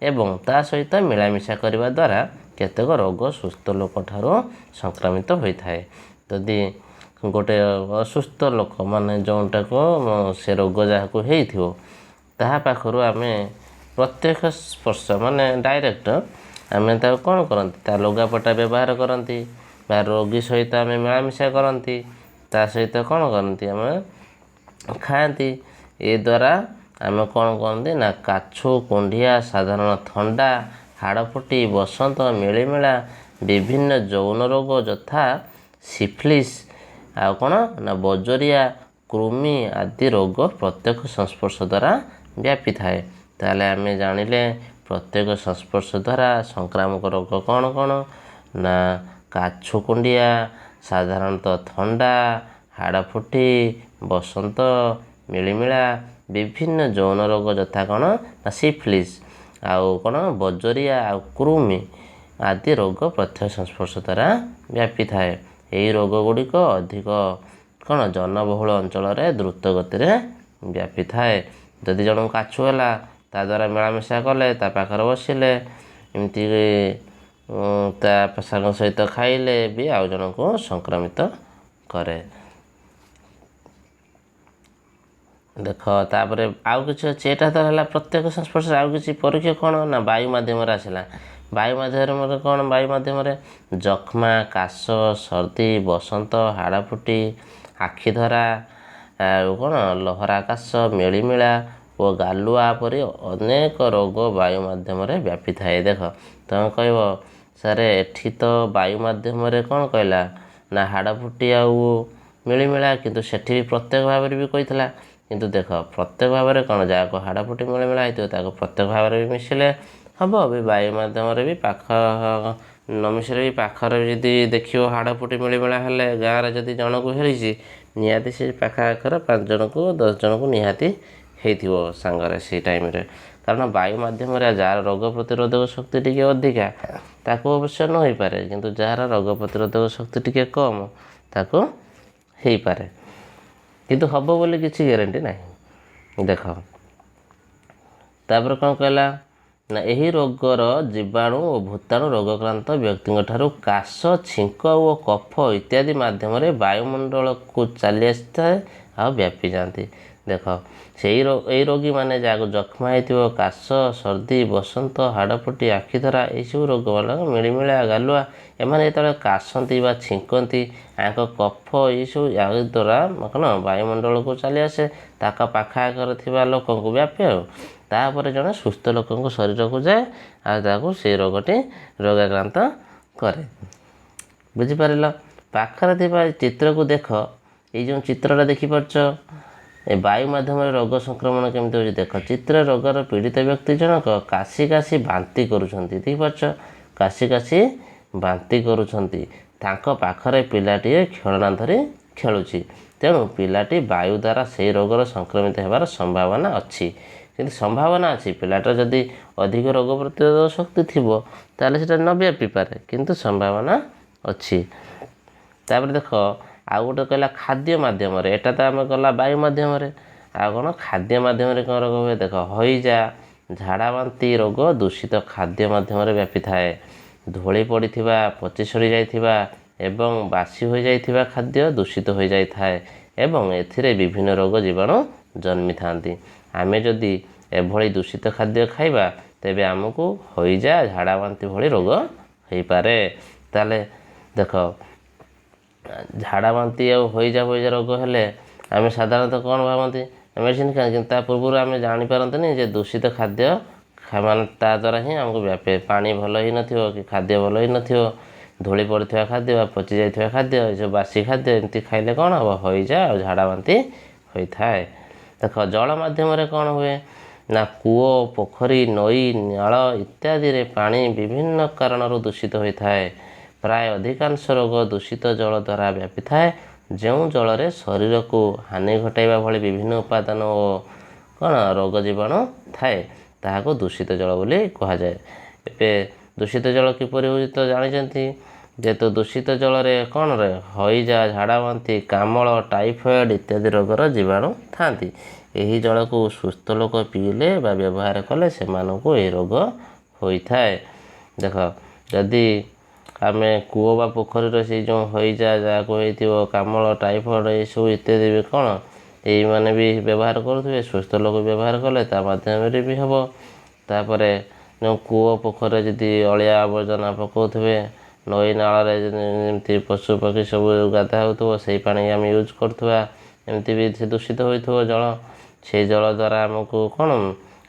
ଏବଂ ତା ସହିତ ମିଳାମିଶା କରିବା ଦ୍ୱାରା କେତେକ ରୋଗ ସୁସ୍ଥ ଲୋକଠାରୁ ସଂକ୍ରମିତ ହୋଇଥାଏ। ଯଦି ଗୋଟେ ଅସୁସ୍ଥ ଲୋକ ଯେଉଁଟାକୁ ସେ ରୋଗ ଯାହାକୁ ହେଇଥିବ ତାହା ପାଖରୁ ଆମେ ପ୍ରତ୍ୟକ୍ଷ ସ୍ପର୍ଶ ଡାଇରେକ୍ଟ ଆମେ ତାକୁ କ'ଣ କରନ୍ତି? ତା ଲୁଗାପଟା ବ୍ୟବହାର କରନ୍ତି ବା ରୋଗୀ ସହିତ ଆମେ ମିଳାମିଶା କରନ୍ତି, ତା ସହିତ କ'ଣ କରନ୍ତି? ଆମେ ଖାଆନ୍ତି। ଏ ଦ୍ୱାରା ଆମେ କ'ଣ କରନ୍ତି ନା କାଛୁ କୁଣ୍ଡିଆ ସାଧାରଣ ଥଣ୍ଡା ହାଡ଼ଫୁଟି ବସନ୍ତ ମିଳିମିଳା ବିଭିନ୍ନ ଯୌନ ରୋଗ ଯଥା ସିଫିଲିସ୍ ଆଉ କ'ଣ ନା ବଜରିଆ କୃମି ଆଦି ରୋଗ ପ୍ରତ୍ୟେକ ସଂସ୍ପର୍ଶ ଦ୍ୱାରା ବ୍ୟାପିଥାଏ। ତାହେଲେ ଆମେ ଜାଣିଲେ ପ୍ରତ୍ୟେକ ସଂସ୍ପର୍ଶ ଦ୍ୱାରା ସଂକ୍ରାମକ ରୋଗ କ'ଣ କ'ଣ ନା କାଛୁ କୁଣ୍ଡିଆ ସାଧାରଣତଃ ଥଣ୍ଡା ହାଡ଼ଫୁଟି ବସନ୍ତ ମିଳିମିଳା ବିଭିନ୍ନ ଯୌନ ରୋଗ ଯଥା କ'ଣ ନା ସିଫିଲିସ୍ ଆଉ କ'ଣ ବଜରିଆ ଆଉ କୃମି ଆଦି ରୋଗ ପ୍ରତ୍ୟେକ ସଂସ୍ପର୍ଶ ଦ୍ୱାରା ବ୍ୟାପିଥାଏ। ଏହି ରୋଗ ଗୁଡ଼ିକ ଅଧିକ କ'ଣ ଜନବହୁଳ ଅଞ୍ଚଳରେ ଦ୍ରୁତ ଗତିରେ ବ୍ୟାପିଥାଏ। ଯଦି ଜଣକୁ କାଛୁ ହେଲା ତା ଦ୍ୱାରା ମିଳାମିଶା କଲେ ତା ପାଖରେ ବସିଲେ ଏମିତି ତା ସାଙ୍ଗ ସହିତ ଖାଇଲେ ବି ଆଉ ଜଣଙ୍କୁ ସଂକ୍ରମିତ କରେ। ଦେଖ ତାପରେ ଆଉ କିଛି ଅଛି। ଏଇଟା ତ ହେଲା ପ୍ରତ୍ୟେକ ସଂସ୍ପର୍ଶରେ। ଆଉ କିଛି ପରୀକ୍ଷା କ'ଣ ନା ବାୟୁ ମାଧ୍ୟମରେ ଆସିଲା। ବାୟୁ ମାଧ୍ୟମରେ କ'ଣ? ବାୟୁ ମାଧ୍ୟମରେ ଯକ୍ଷ୍ମା କାଶ ସର୍ଦ୍ଦି ବସନ୍ତ ହାଡ଼ଫୁଟି ଆଖି ଧରା ଆଉ କ'ଣ ଲହରା କାଶ ମିଳିମିଳା ଓ ଗାଲୁଆ ପରି ଅନେକ ରୋଗ ବାୟୁ ମାଧ୍ୟମରେ ବ୍ୟାପିଥାଏ। ଦେଖ ତୁମେ କହିବ ସାର୍ ଏଠି ତ ବାୟୁ ମାଧ୍ୟମରେ କ'ଣ କହିଲା ନା ହାଡ଼ଫୁଟି ଆଉ ମିଳିମିଳା, କିନ୍ତୁ ସେଠି ବି ପ୍ରତ୍ୟେକ ଭାବରେ ବି କହିଥିଲା। କିନ୍ତୁ ଦେଖ ପ୍ରତ୍ୟେକ ଭାବରେ କ'ଣ ଯାହାକୁ ହାଡ଼ଫୁଟି ମିଳିମିଳା ହେଇଥିବ ତାକୁ ପ୍ରତ୍ୟେକ ଭାବରେ ବି ମିଶିଲେ ହେବ ବି ବାୟୁ ମାଧ୍ୟମରେ ବି ପାଖ ନ ମିଶିଲେ ବି ପାଖରେ ଯଦି ଦେଖିବ ହାଡ଼ଫୁଟି ମିଳିମିଳା ହେଲେ ଗାଁରେ ଯଦି ଜଣକୁ ହେଇଛି ନିହାତି ସେ ପାଖ ଆଖରେ 5 ଜଣକୁ 10 ଜଣକୁ ନିହାତି ହେଇଥିବ ସାଙ୍ଗରେ ସେଇ ଟାଇମ୍ରେ। କାରଣ ବାୟୁ ମାଧ୍ୟମରେ ଯାହାର ରୋଗ ପ୍ରତିରୋଧକ ଶକ୍ତି ଟିକେ ଅଧିକା ତାକୁ ଅବଶ୍ୟ ନ ହେଇପାରେ, କିନ୍ତୁ ଯାହାର ରୋଗ ପ୍ରତିରୋଧକ ଶକ୍ତି ଟିକେ କମ୍ ତାକୁ ହେଇପାରେ, କିନ୍ତୁ ହେବ ବୋଲି କିଛି ଗ୍ୟାରେଣ୍ଟି ନାହିଁ। ଦେଖ ତାପରେ କ'ଣ କହିଲା ନା ଏହି ରୋଗର ଜୀବାଣୁ ଓ ଭୂତାଣୁ ରୋଗକ୍ରାନ୍ତ ବ୍ୟକ୍ତିଙ୍କ ଠାରୁ କାଶ ଛିଙ୍କ ଓ କଫ ଇତ୍ୟାଦି ମାଧ୍ୟମରେ ବାୟୁମଣ୍ଡଳକୁ ଚାଲି ଆସିଥାଏ ଆଉ ବ୍ୟାପି ଯାଆନ୍ତି। ଦେଖ ଏଇ ରୋଗୀମାନେ ଯାହାକୁ ଯକ୍ଷ୍ମା ହେଇଥିବ କାଶ ସର୍ଦ୍ଦି ବସନ୍ତ ହାଡ଼ଫୁଟି ଆଖି ଧରା ଏଇସବୁ ରୋଗମାନଙ୍କ ମିଳିମିଳା ଗାଲୁଆ ଏମାନେ ଯେତେବେଳେ କାଶନ୍ତି ବା ଛିଙ୍କନ୍ତି ଆଙ୍କ କଫ ଏଇସବୁ ଏହା ଦ୍ୱାରା କ'ଣ ବାୟୁମଣ୍ଡଳକୁ ଚାଲି ଆସେ ତାଙ୍କ ପାଖ ଆଖରେ ଥିବା ଲୋକଙ୍କୁ ବ୍ୟାପେ ଆଉ ତାପରେ ଜଣେ ସୁସ୍ଥ ଲୋକଙ୍କ ଶରୀରକୁ ଯାଏ ଆଉ ତାକୁ ସେଇ ରୋଗଟି ରୋଗାକ୍ରାନ୍ତ କରେ। ବୁଝିପାରିଲ? ପାଖରେ ଥିବା ଚିତ୍ରକୁ ଦେଖ। ଏଇ ଯେଉଁ ଚିତ୍ରଟା ଦେଖିପାରୁଛ ए वायु माध्यम रोग संक्रमण केमती होची देख चित्र रोगर पीड़ित व्यक्ति जनक काशी काशी बांती करुछंती देखिपारछ काशी काशी बांती करुछंती तांक पाखरे पिलाटीए खेलना धरी खेलुची तेणु पिलाटी वायु द्वारा से रोगर संक्रमित होबार संभावना अच्छी किंतु संभावना अच्छी पिलाटर जदि अधिक रोग प्रतिरोधक शक्ति थिबो ताले सेटा न व्यापी पारे किंतु संभावना अच्छी तापर देख आउ गोटे कहला खाद्य माध्यम एटा तो आम गला वायु माध्यम आ कौन खाद्य माध्यम कौन रोग हुए देख हईजा झाड़ा बांती रोग दूषित खाद्य माध्यम व्यापी थाए धूली पड़ी पची सड़ी जाइथिबा एवं बासी हो जाइथिबा खाद्य दूषित हो जाइथाए एवं एथिरे विभिन्न रोग जीवाणु जन्मी थांती आमे जदि एभली दूषित खाद्य खाइबा तेबे आमको हईजा झाड़ा बांती भली रोग हो पारे ताले देख झाड़ा बांती हईजा रोग हेले आमे साधारणतः कौन भावती मेडिसिन खाए कि पूर्व आम जापारतनी जे दूषित खाद्य माने ता द्वारा ही आमको व्यापे पानी भल ही नथिबो कि खाद्य भल ही नथिबो धूली पड़ता खाद्य पचि जाइथिबा खाद्य जो बासी खाद्य एमती खाइले कौन हम हईजा और झाड़ा बांती होता है देख जल माध्यम कौन हुए ना कूओ पोखरी नई नाल इत्यादि रे पानी विभिन्न कारण दूषित होता है प्राय अधिकांश रोग दूषित जल द्वारा व्यापी थाए जो जल रे शरीर को हानि घटाइबा भली विभिन्न उपादान और कौन रोग जीवाणु थाए ताहाको दूषित जल बोली कहा जाए एबे दूषित जल किपरि होई तो जानिचंती जेहेतु दूषित जल रे कौन रे हईजा झाड़ा बांती कामल टाइफॉइड इत्यादि रोगर जीवाणु थांती यही जल को सुस्थ लोक पीले बा व्यवहार कले से मानकु ए रोग होता है देख जदि आम कूओ बा पोखरी से जो हईजा जहाँ को कामल टाइफॉइड ये सब इत्यादि भी कौन यही मैंने भी व्यवहार करुवे सुस्थ लोक व्यवहार कले माध्यम भी हम तापर जो कूओ पोखरी जदि अलिया आवर्जना पकाउे नई नाल जमी पशु पक्षी सब गाधा हो से पानी आम यूज करुवा एमती भी से दूषित हो जल से जल द्वारा आमको कौन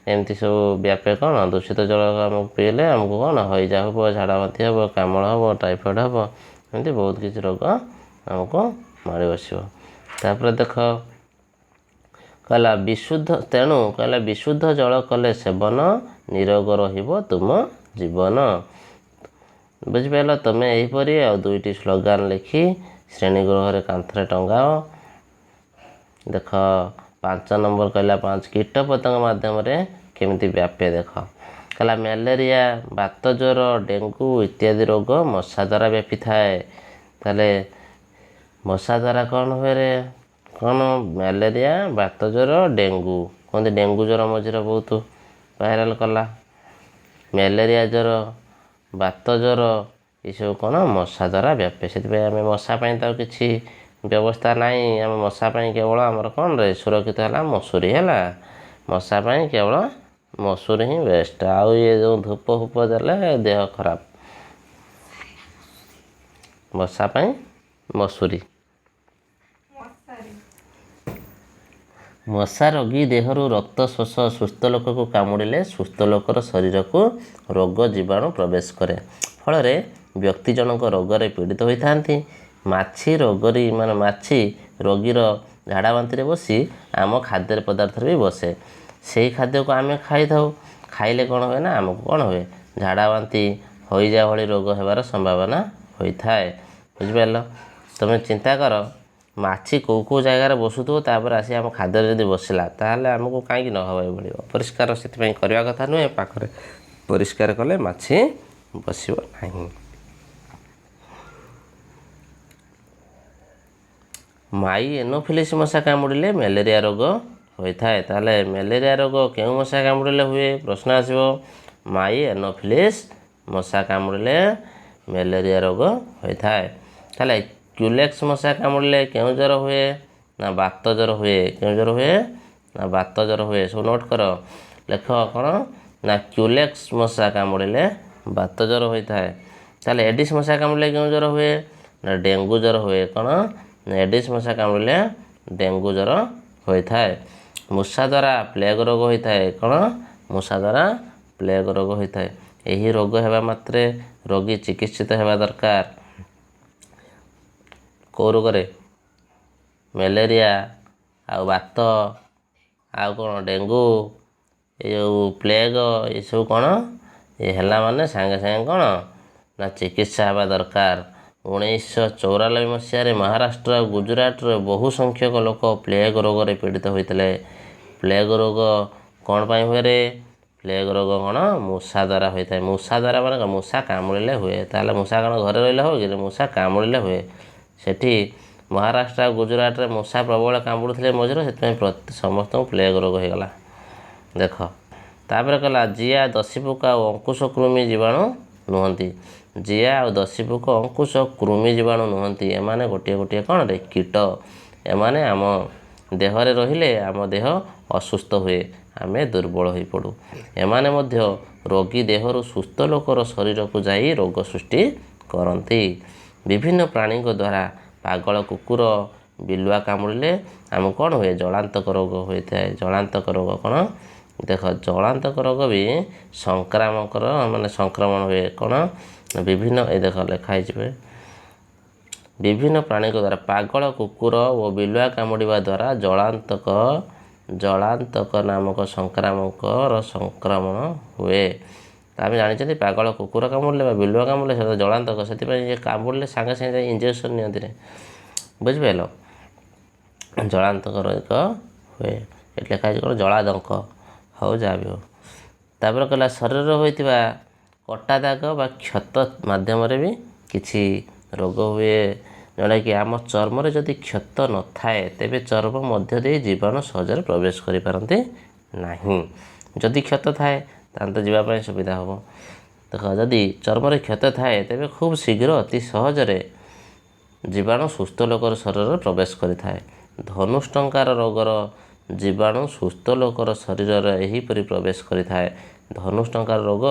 एमती सब व्यापे कौन दूषित जल आमको पीले आमको कौन हईजा हम झाड़ा बांती हम कामल हम टाइफॉइड हम एमती बहुत किसी रोग आमको मारी बस तापर देख कहला विशुद्ध तेणु कहला विशुद्ध जल कले सेवन निरोग रहिबो तुम जीवन बुझिपाल तुम यहीपरि आ दुईटी स्लोगान लिखि श्रेणीगृह कांथरे टंगाओ देख 5 नंबर कहला 5 कीट पतंग माध्यम केमिति व्यापे देख कहला मलेरिया बात ज्वर डेंगू इत्यादि रोग मशा द्वारा व्यापी थाए ताले मशा द्वारा कौन हुए रे कौन मलेरिया बात ज्वर डेंगू कहते डेंगू ज्वर मझे बहुत भाइराल कला मलेरिया ज्वर बात ज्वर ये सब कौन मशा द्वारा व्यापे से आम मशा तो किसी व्यवस्था नहीं आम मशा केवल आमर कौन रे सुरक्षित है मसूरी है मशा केवल मसूरी ही बेस्ट आउ ये जो धूप फूप देले देह खराब मशा मसूरी मशा रोगी देहरु रक्त शोष सुस्थ लोक को कामुड़े सुस्थ लोकर शरीर को रोग जीवाणु प्रवेश करे फल व्यक्ति जनक रोगरे पीड़ित होता माछी रोगरी मान माछी रोगीर झाड़ा बांती बसी आम खाद्य पदार्थ भी बसे से खाद्य को आम खाई था खाइले कौन हुए ना आमको कौन हुए झाड़ा बांती हईजा भली रोग होबार संभावना होता है बुझिपार तुम चिंता कर माछी कौ कौ जगार बसुथो तापर आसी आम खाद्य जब बसला ताहले आमको कहीं न हवा पड़ो अपरिष्कार से करवा कथा नुहे पाखे परिष्कार कले माछी बसब नहीं माई एनोफिलिस मशा कामुड़े मलेरिया रोग होता है ताहले मलेरिया रोग क्यों मशा कामुड़े हुए प्रश्न आसो माई एनोफिलिस मशा कामुड़े मलेरिया रोग होता है ताहले क्यूलेक्स मशा कामुड़े क्यों ज्वर हुए ना बात ज्वर हुए क्यों ज्वर हुए ना बात ज्वर हुए सब नोट कर लेख कौन ना क्यूलेक्स मशा कामुड़े बात ज्वर होता है ताहले एडिस मशा कामुड़े क्यों ज्वर हुए ना डेंगू ज्वर हुए कौन एडिस मशा कामुड़े डेंगू ज्वर होता है मूषा द्वारा प्लेग रोग होता है कौन मूषा द्वारा प्लेग रोग होता है यही रोग हेबा मात्रे रोगी चिकित्सित हेबा दरकार कौ रोग मलेरिया ଆଉ ବାତ, ଆଉ କ'ଣ ଡେଙ୍ଗୁ, ଏ ଯେଉଁ ପ୍ଲେଗ, ଏସବୁ କ'ଣ ଏ ହେଲା ମାନେ ସାଙ୍ଗେ ସାଙ୍ଗେ କ'ଣ ନା ଚିକିତ୍ସା ହେବା ଦରକାର। 1994 ମସିହାରେ ମହାରାଷ୍ଟ୍ର ଆଉ ଗୁଜୁରାଟର ବହୁ ସଂଖ୍ୟକ ଲୋକ ପ୍ଲେଗ ରୋଗରେ ପୀଡ଼ିତ ହୋଇଥିଲେ। ପ୍ଲେଗ ରୋଗ କ'ଣ ପାଇଁ ହୁଏ? ପ୍ଲେଗ ରୋଗ କ'ଣ ମୂଷା ଦ୍ୱାରା ହୋଇଥାଏ। ମୂଷା ଦ୍ୱାରା ମାନେ କ'ଣ? ମୂଷା କାମୁଡ଼ିଲେ ହୁଏ। ତାହେଲେ ମୂଷା କ'ଣ ଘରେ ରହିଲେ ହେବ କି? ମୂଷା କାମୁଡ଼ିଲେ ହୁଏ। ସେଠି ମହାରାଷ୍ଟ୍ର ଆଉ ଗୁଜୁରାଟରେ ମୂଷା ପ୍ରବଳ କାମୁଡ଼ୁଥିଲେ ମଝିରେ, ସେଥିପାଇଁ ସମସ୍ତଙ୍କୁ ପ୍ଲେଗ ରୋଗ ହୋଇଗଲା। ଦେଖ ତାପରେ କହିଲା ଜିଆ, ଦଶୀପୋକ ଆଉ ଅଙ୍କୁଶ କୃମି ଜୀବାଣୁ ନୁହନ୍ତି। ଜିଆ ଆଉ ଦଶୀପୋକ, ଅଙ୍କୁଶ କୃମି ଜୀବାଣୁ ନୁହନ୍ତି। ଏମାନେ ଗୋଟିଏ ଗୋଟିଏ କ'ଣ କୀଟ। ଏମାନେ ଆମ ଦେହରେ ରହିଲେ ଆମ ଦେହ ଅସୁସ୍ଥ ହୁଏ, ଆମେ ଦୁର୍ବଳ ହୋଇପଡ଼ୁ। ଏମାନେ ମଧ୍ୟ ରୋଗୀ ଦେହରୁ ସୁସ୍ଥ ଲୋକର ଶରୀରକୁ ଯାଇ ରୋଗ ସୃଷ୍ଟି କରନ୍ତି। ବିଭିନ୍ନ ପ୍ରାଣୀଙ୍କ ଦ୍ୱାରା ପାଗଳ କୁକୁର, ବିଲୁଆ କାମୁଡ଼ିଲେ ଆମକୁ କ'ଣ ହୁଏ? ଜଳାନ୍ତକ ରୋଗ ହୋଇଥାଏ। ଜଳାନ୍ତକ ରୋଗ କ'ଣ? ଦେଖ ଜଳାନ୍ତକ ରୋଗ ବି ସଂକ୍ରମଣ ହୁଏ। କ'ଣ? ବିଭିନ୍ନ ଦେଖ ଲେଖା ହେଇଯିବେ। ବିଭିନ୍ନ ପ୍ରାଣୀଙ୍କ ଦ୍ୱାରା ପାଗଳ କୁକୁର ଓ ବିଲୁଆ କାମୁଡ଼ିବା ଦ୍ୱାରା ଜଳାନ୍ତକ ନାମକ ସଂକ୍ରାମକର ସଂକ୍ରମଣ ହୁଏ। ଆମେ ଜାଣିଛନ୍ତି ପାଗଳ କୁକୁର କାମୁଡ଼ିଲେ ବା ବିଲୁଆ କାମୁଡ଼ିଲେ ସେଟା ଜଳାନ୍ତକ, ସେଥିପାଇଁ ଇଏ କାମୁଡ଼ିଲେ ସାଙ୍ଗେ ସାଙ୍ଗେ ଯାଇ ଇଞ୍ଜେକ୍ସନ୍ ନିଅନ୍ତି ନାହିଁ। ବୁଝିପାରିଲ? ଜଳାନ୍ତକ ରୋଗ ହୁଏ। ଏଠି ଲେଖା ହେଇଛି କ'ଣ? ଜଳାଦଙ୍କ। ହଉ ଯାହା ବି ହଉ। ତାପରେ କହିଲା ଶରୀରରେ ହୋଇଥିବା କଟା ଦାଗ ବା କ୍ଷତ ମାଧ୍ୟମରେ ବି କିଛି ରୋଗ ହୁଏ। ଯେଉଁଟାକି ଆମ ଚର୍ମରେ ଯଦି କ୍ଷତ ନଥାଏ ତେବେ ଚର୍ମ ମଧ୍ୟ ଦେଇ ଜୀବାଣୁ ସହଜରେ ପ୍ରବେଶ କରିପାରନ୍ତି ନାହିଁ। ଯଦି କ୍ଷତ ଥାଏ ତାହେଲେ ତ ଯିବା ପାଇଁ ସୁବିଧା ହେବ। ଦେଖ ଯଦି ଚର୍ମରେ କ୍ଷତ ଥାଏ ତେବେ ଖୁବ୍ ଶୀଘ୍ର ଅତି ସହଜରେ ଜୀବାଣୁ ସୁସ୍ଥ ଲୋକର ଶରୀରରେ ପ୍ରବେଶ କରିଥାଏ। ଧନୁଷ୍ଟଙ୍କାର ରୋଗର ଜୀବାଣୁ ସୁସ୍ଥ ଲୋକର ଶରୀରରେ ଏହିପରି ପ୍ରବେଶ କରିଥାଏ। ଧନୁଷ୍ଟଙ୍କାର ରୋଗ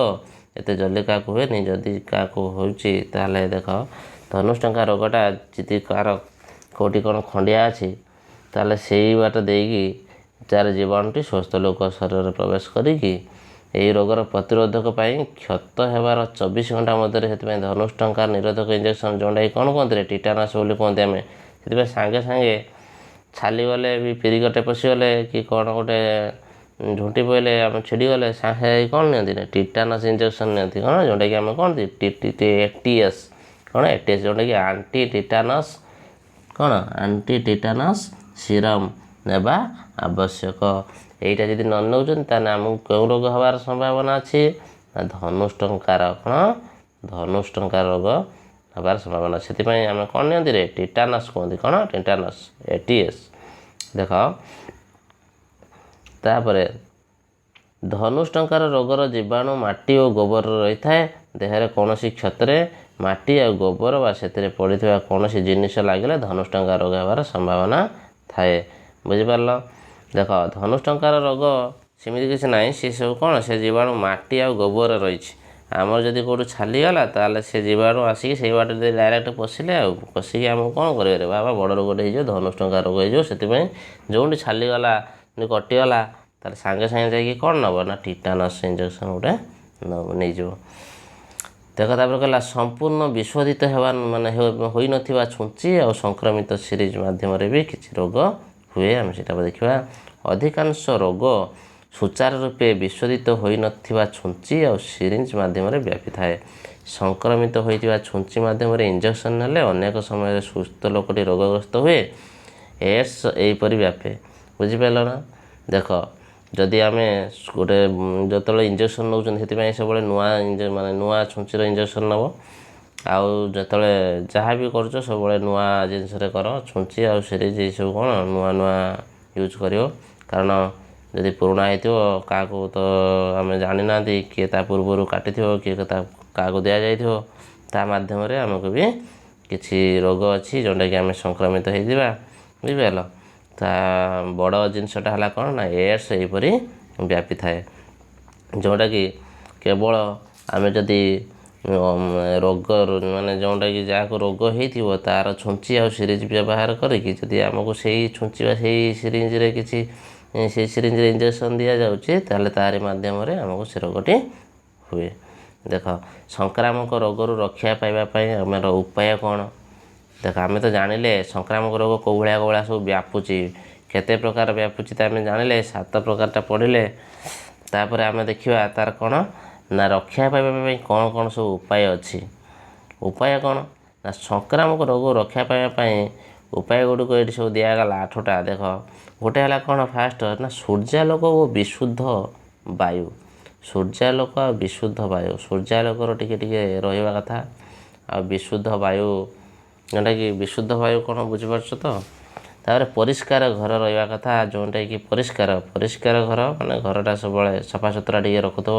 ଏତେ ଜଲ୍ଦି କାହାକୁ ହୁଏନି। ଯଦି କାହାକୁ ହେଉଛି ତାହେଲେ ଦେଖ ଧନୁଷ୍ଟଙ୍କା ରୋଗଟା ଯଦି କାହାର କେଉଁଠି କ'ଣ ଖଣ୍ଡିଆ ଅଛି ତାହେଲେ ସେଇ ବାଟ ଦେଇକି ତାର ଜୀବାଣୁଟି ସୁସ୍ଥ ଲୋକ ଶରୀରରେ ପ୍ରବେଶ କରିକି ଏହି ରୋଗର ପ୍ରତିରୋଧକ ପାଇଁ କ୍ଷତ ହେବାର 24 ଘଣ୍ଟା ମଧ୍ୟରେ, ସେଥିପାଇଁ ଧନୁଷ୍ଟଙ୍କାର ନିରୋଧକ ଇଞ୍ଜେକ୍ସନ୍ ଯେଉଁଟାକି କ'ଣ କୁହନ୍ତି ଟିଟାନସ୍ ବୋଲି କୁହନ୍ତି ଆମେ, ସେଥିପାଇଁ ସାଙ୍ଗେ ସାଙ୍ଗେ ଛାଲିଗଲେ ବି ପିରିଗଟେ ପଶିଗଲେ କି କ'ଣ ଗୋଟେ ଝୁଣ୍ଟି ପଇଲେ ଆମେ ଛିଡ଼ିଗଲେ ସାଙ୍ଗେ କ'ଣ ନିଅନ୍ତି ନା ଟିଟାନସ୍ ଇଞ୍ଜେକ୍ସନ୍ ନିଅନ୍ତି। କ'ଣ ଯେଉଁଟାକି ଆମେ କ'ଣ ATS କ'ଣ ATS ଯେଉଁଟାକି ଆଣ୍ଟି ଟିଟାନସ୍ ସିରମ୍ ନେବା ଆବଶ୍ୟକ। ଏଇଟା ଯଦି ନ ନେଉଛନ୍ତି ତାହେଲେ ଆମକୁ କେଉଁ ରୋଗ ହେବାର ସମ୍ଭାବନା ଅଛି? ନା ଧନୁଷ୍ଟଙ୍କାର ରୋଗ ହେବାର ସମ୍ଭାବନା। ସେଥିପାଇଁ ଆମେ କ'ଣ ନିଅନ୍ତି ଟିଟାନସ୍ କୁହନ୍ତି। କ'ଣ? Tetanus ATS। ଦେଖ ତାପରେ ଧନୁଷ୍ଟଙ୍କାର ରୋଗର ଜୀବାଣୁ ମାଟି ଓ ଗୋବରରେ ରହିଥାଏ। ଦେହରେ କୌଣସି କ୍ଷତରେ ମାଟି ଆଉ ଗୋବର ବା ସେଥିରେ ପଡ଼ିଥିବା କୌଣସି ଜିନିଷ ଲାଗିଲେ ଧନୁଷ୍ଟଙ୍କା ରୋଗ ହେବାର ସମ୍ଭାବନା ଥାଏ। ବୁଝିପାରିଲ? ଦେଖ ଧନୁଷ୍ଟଙ୍କାର ରୋଗ ସେମିତି କିଛି ନାହିଁ। ସେ ସବୁ କ'ଣ? ସେ ଜୀବାଣୁ ମାଟି ଆଉ ଗୋବରରେ ରହିଛି। ଆମର ଯଦି କେଉଁଠୁ ଛାଲିଗଲା ତାହେଲେ ସେ ଜୀବାଣୁ ଆସିକି ସେଇ ବାଟରେ ଦେଇ ଡାଇରେକ୍ଟ ପଶିଲେ ଆଉ ପଶିକି ଆମକୁ କ'ଣ କରିବେ? ବାବା ବଡ଼ ରୋଗଟେ ହେଇଯିବ, ଧନୁଷ୍ଟଙ୍କା ରୋଗ ହେଇଯିବ। ସେଥିପାଇଁ ଯେଉଁଠି ଛାଲିଗଲା କଟିଗଲା ତାହେଲେ ସାଙ୍ଗେ ସାଙ୍ଗେ ଯାଇକି କ'ଣ ନେବ? ନା ଟିଟାନସ୍ ଇଞ୍ଜେକ୍ସନ୍ ଗୋଟେ ନେଇଯିବ। ଦେଖ ତାପରେ କହିଲା ସମ୍ପୂର୍ଣ୍ଣ ବିଶୋଧିତ ହୋଇନଥିବା ଛୁଞ୍ଚି ଆଉ ସଂକ୍ରମିତ ସିରିଞ୍ଜ ମାଧ୍ୟମରେ ବି କିଛି ରୋଗ ହୁଏ। ଆମେ ସେଇଟା ଦେଖିବା। ଅଧିକାଂଶ ରୋଗ ସୁଚାରୁ ରୂପେ ବିଶୋଧିତ ହୋଇନଥିବା ଛୁଞ୍ଚି ଆଉ ସିରିଞ୍ଜ ମାଧ୍ୟମରେ ବ୍ୟାପିଥାଏ। ସଂକ୍ରମିତ ହୋଇଥିବା ଛୁଞ୍ଚି ମାଧ୍ୟମରେ ଇଞ୍ଜେକ୍ସନ୍ ନେଲେ ଅନେକ ସମୟରେ ସୁସ୍ଥ ଲୋକଟି ରୋଗଗ୍ରସ୍ତ ହୁଏ। ଏଡ୍ସ ଏହିପରି ବ୍ୟାପେ। ବୁଝିପାରିଲ ନା? ଦେଖ ଯଦି ଆମେ ଗୋଟେ ଯେତେବେଳେ ଇଞ୍ଜେକ୍ସନ୍ ନେଉଛନ୍ତି ସେଥିପାଇଁ ସବୁବେଳେ ନୂଆ ଛୁଞ୍ଚିର ଇଞ୍ଜେକ୍ସନ୍ ନେବ। ଆଉ ଯେତେବେଳେ ଯାହା ବି କରୁଛ ସବୁବେଳେ ନୂଆ ଜିନିଷରେ କର। ଛୁଞ୍ଚି ଆଉ ସିରିଞ୍ଜ ଏସବୁ କ'ଣ ନୂଆ ୟୁଜ୍ କରିବ। କାରଣ ଯଦି ପୁରୁଣା ହେଇଥିବ କାହାକୁ ତ ଆମେ ଜାଣିନାହାନ୍ତି, କିଏ ତା ପୂର୍ବରୁ କାଟିଥିବ, କିଏ କାହାକୁ ଦିଆଯାଇଥିବ, ତା ମାଧ୍ୟମରେ ଆମକୁ ବି କିଛି ରୋଗ ଅଛି ଯେଉଁଟାକି ଆମେ ସଂକ୍ରମିତ ହେଇଯିବା। ବୁଝିପାରିଲ? ତା ବଡ଼ ଜିନିଷଟା ହେଲା କ'ଣ? ନା ଏଡ୍ସ ଏହିପରି ବ୍ୟାପିଥାଏ। ଯେଉଁଟାକି କେବଳ ଆମେ ଯଦି ରୋଗ ଯେଉଁଟାକି ଯାହାକୁ ରୋଗ ହେଇଥିବ ତାର ଛୁଞ୍ଚି ଆଉ ସିରିଞ୍ଜ ବ୍ୟବହାର କରିକି ଯଦି ଆମକୁ ସେଇ ଛୁଞ୍ଚି ବା ସେଇ ସିରିଞ୍ଜରେ ସେଇ ସିରିଞ୍ଜରେ ଇଞ୍ଜେକ୍ସନ୍ ଦିଆଯାଉଛି ତାହେଲେ ତାରି ମାଧ୍ୟମରେ ଆମକୁ ସେ ରୋଗଟି ହୁଏ। ଦେଖ ସଂକ୍ରାମକ ରୋଗରୁ ରକ୍ଷା ପାଇବା ପାଇଁ ଆମର ଉପାୟ କ'ଣ? ଦେଖ ଆମେ ତ ଜାଣିଲେ ସଂକ୍ରାମକ ରୋଗ କେଉଁ ଭଳିଆ ସବୁ ବ୍ୟାପୁଛି, କେତେ ପ୍ରକାର ବ୍ୟାପୁଛି ତ ଆମେ ଜାଣିଲେ 7 ପ୍ରକାରଟା ପଢ଼ିଲେ। ତାପରେ ଆମେ ଦେଖିବା ତାର କ'ଣ ନା ରକ୍ଷା ପାଇବା ପାଇଁ କ'ଣ କ'ଣ ସବୁ ଉପାୟ ଅଛି। ଉପାୟ କ'ଣ ନା ସଂକ୍ରାମକ ରୋଗ ରକ୍ଷା ପାଇବା ପାଇଁ ଉପାୟ ଗୁଡ଼ିକ ଏଇଠି ସବୁ ଦିଆଗଲା 8ଟା। ଦେଖ ଗୋଟେ ହେଲା କ'ଣ ଫାଷ୍ଟ ନା ସୂର୍ଯ୍ୟାଲୋକ ଓ ବିଶୁଦ୍ଧ ବାୟୁ। ସୂର୍ଯ୍ୟାଲୋକ ଆଉ ବିଶୁଦ୍ଧ ବାୟୁ, ସୂର୍ଯ୍ୟାଲୋକର ଟିକେ ଟିକେ ରହିବା କଥା ଆଉ ବିଶୁଦ୍ଧ ବାୟୁ, ଯେଉଁଟାକି ବିଶୁଦ୍ଧ ବାୟୁ କ'ଣ ବୁଝିପାରୁଛ ତ। ତାପରେ ପରିଷ୍କାର ଘର ରହିବା କଥା, ଯେଉଁଟାକି ପରିଷ୍କାର ଘର ମାନେ ଘରଟା ସବୁବେଳେ ସଫାସୁତୁରା ଟିକେ ରଖୁଥିବ।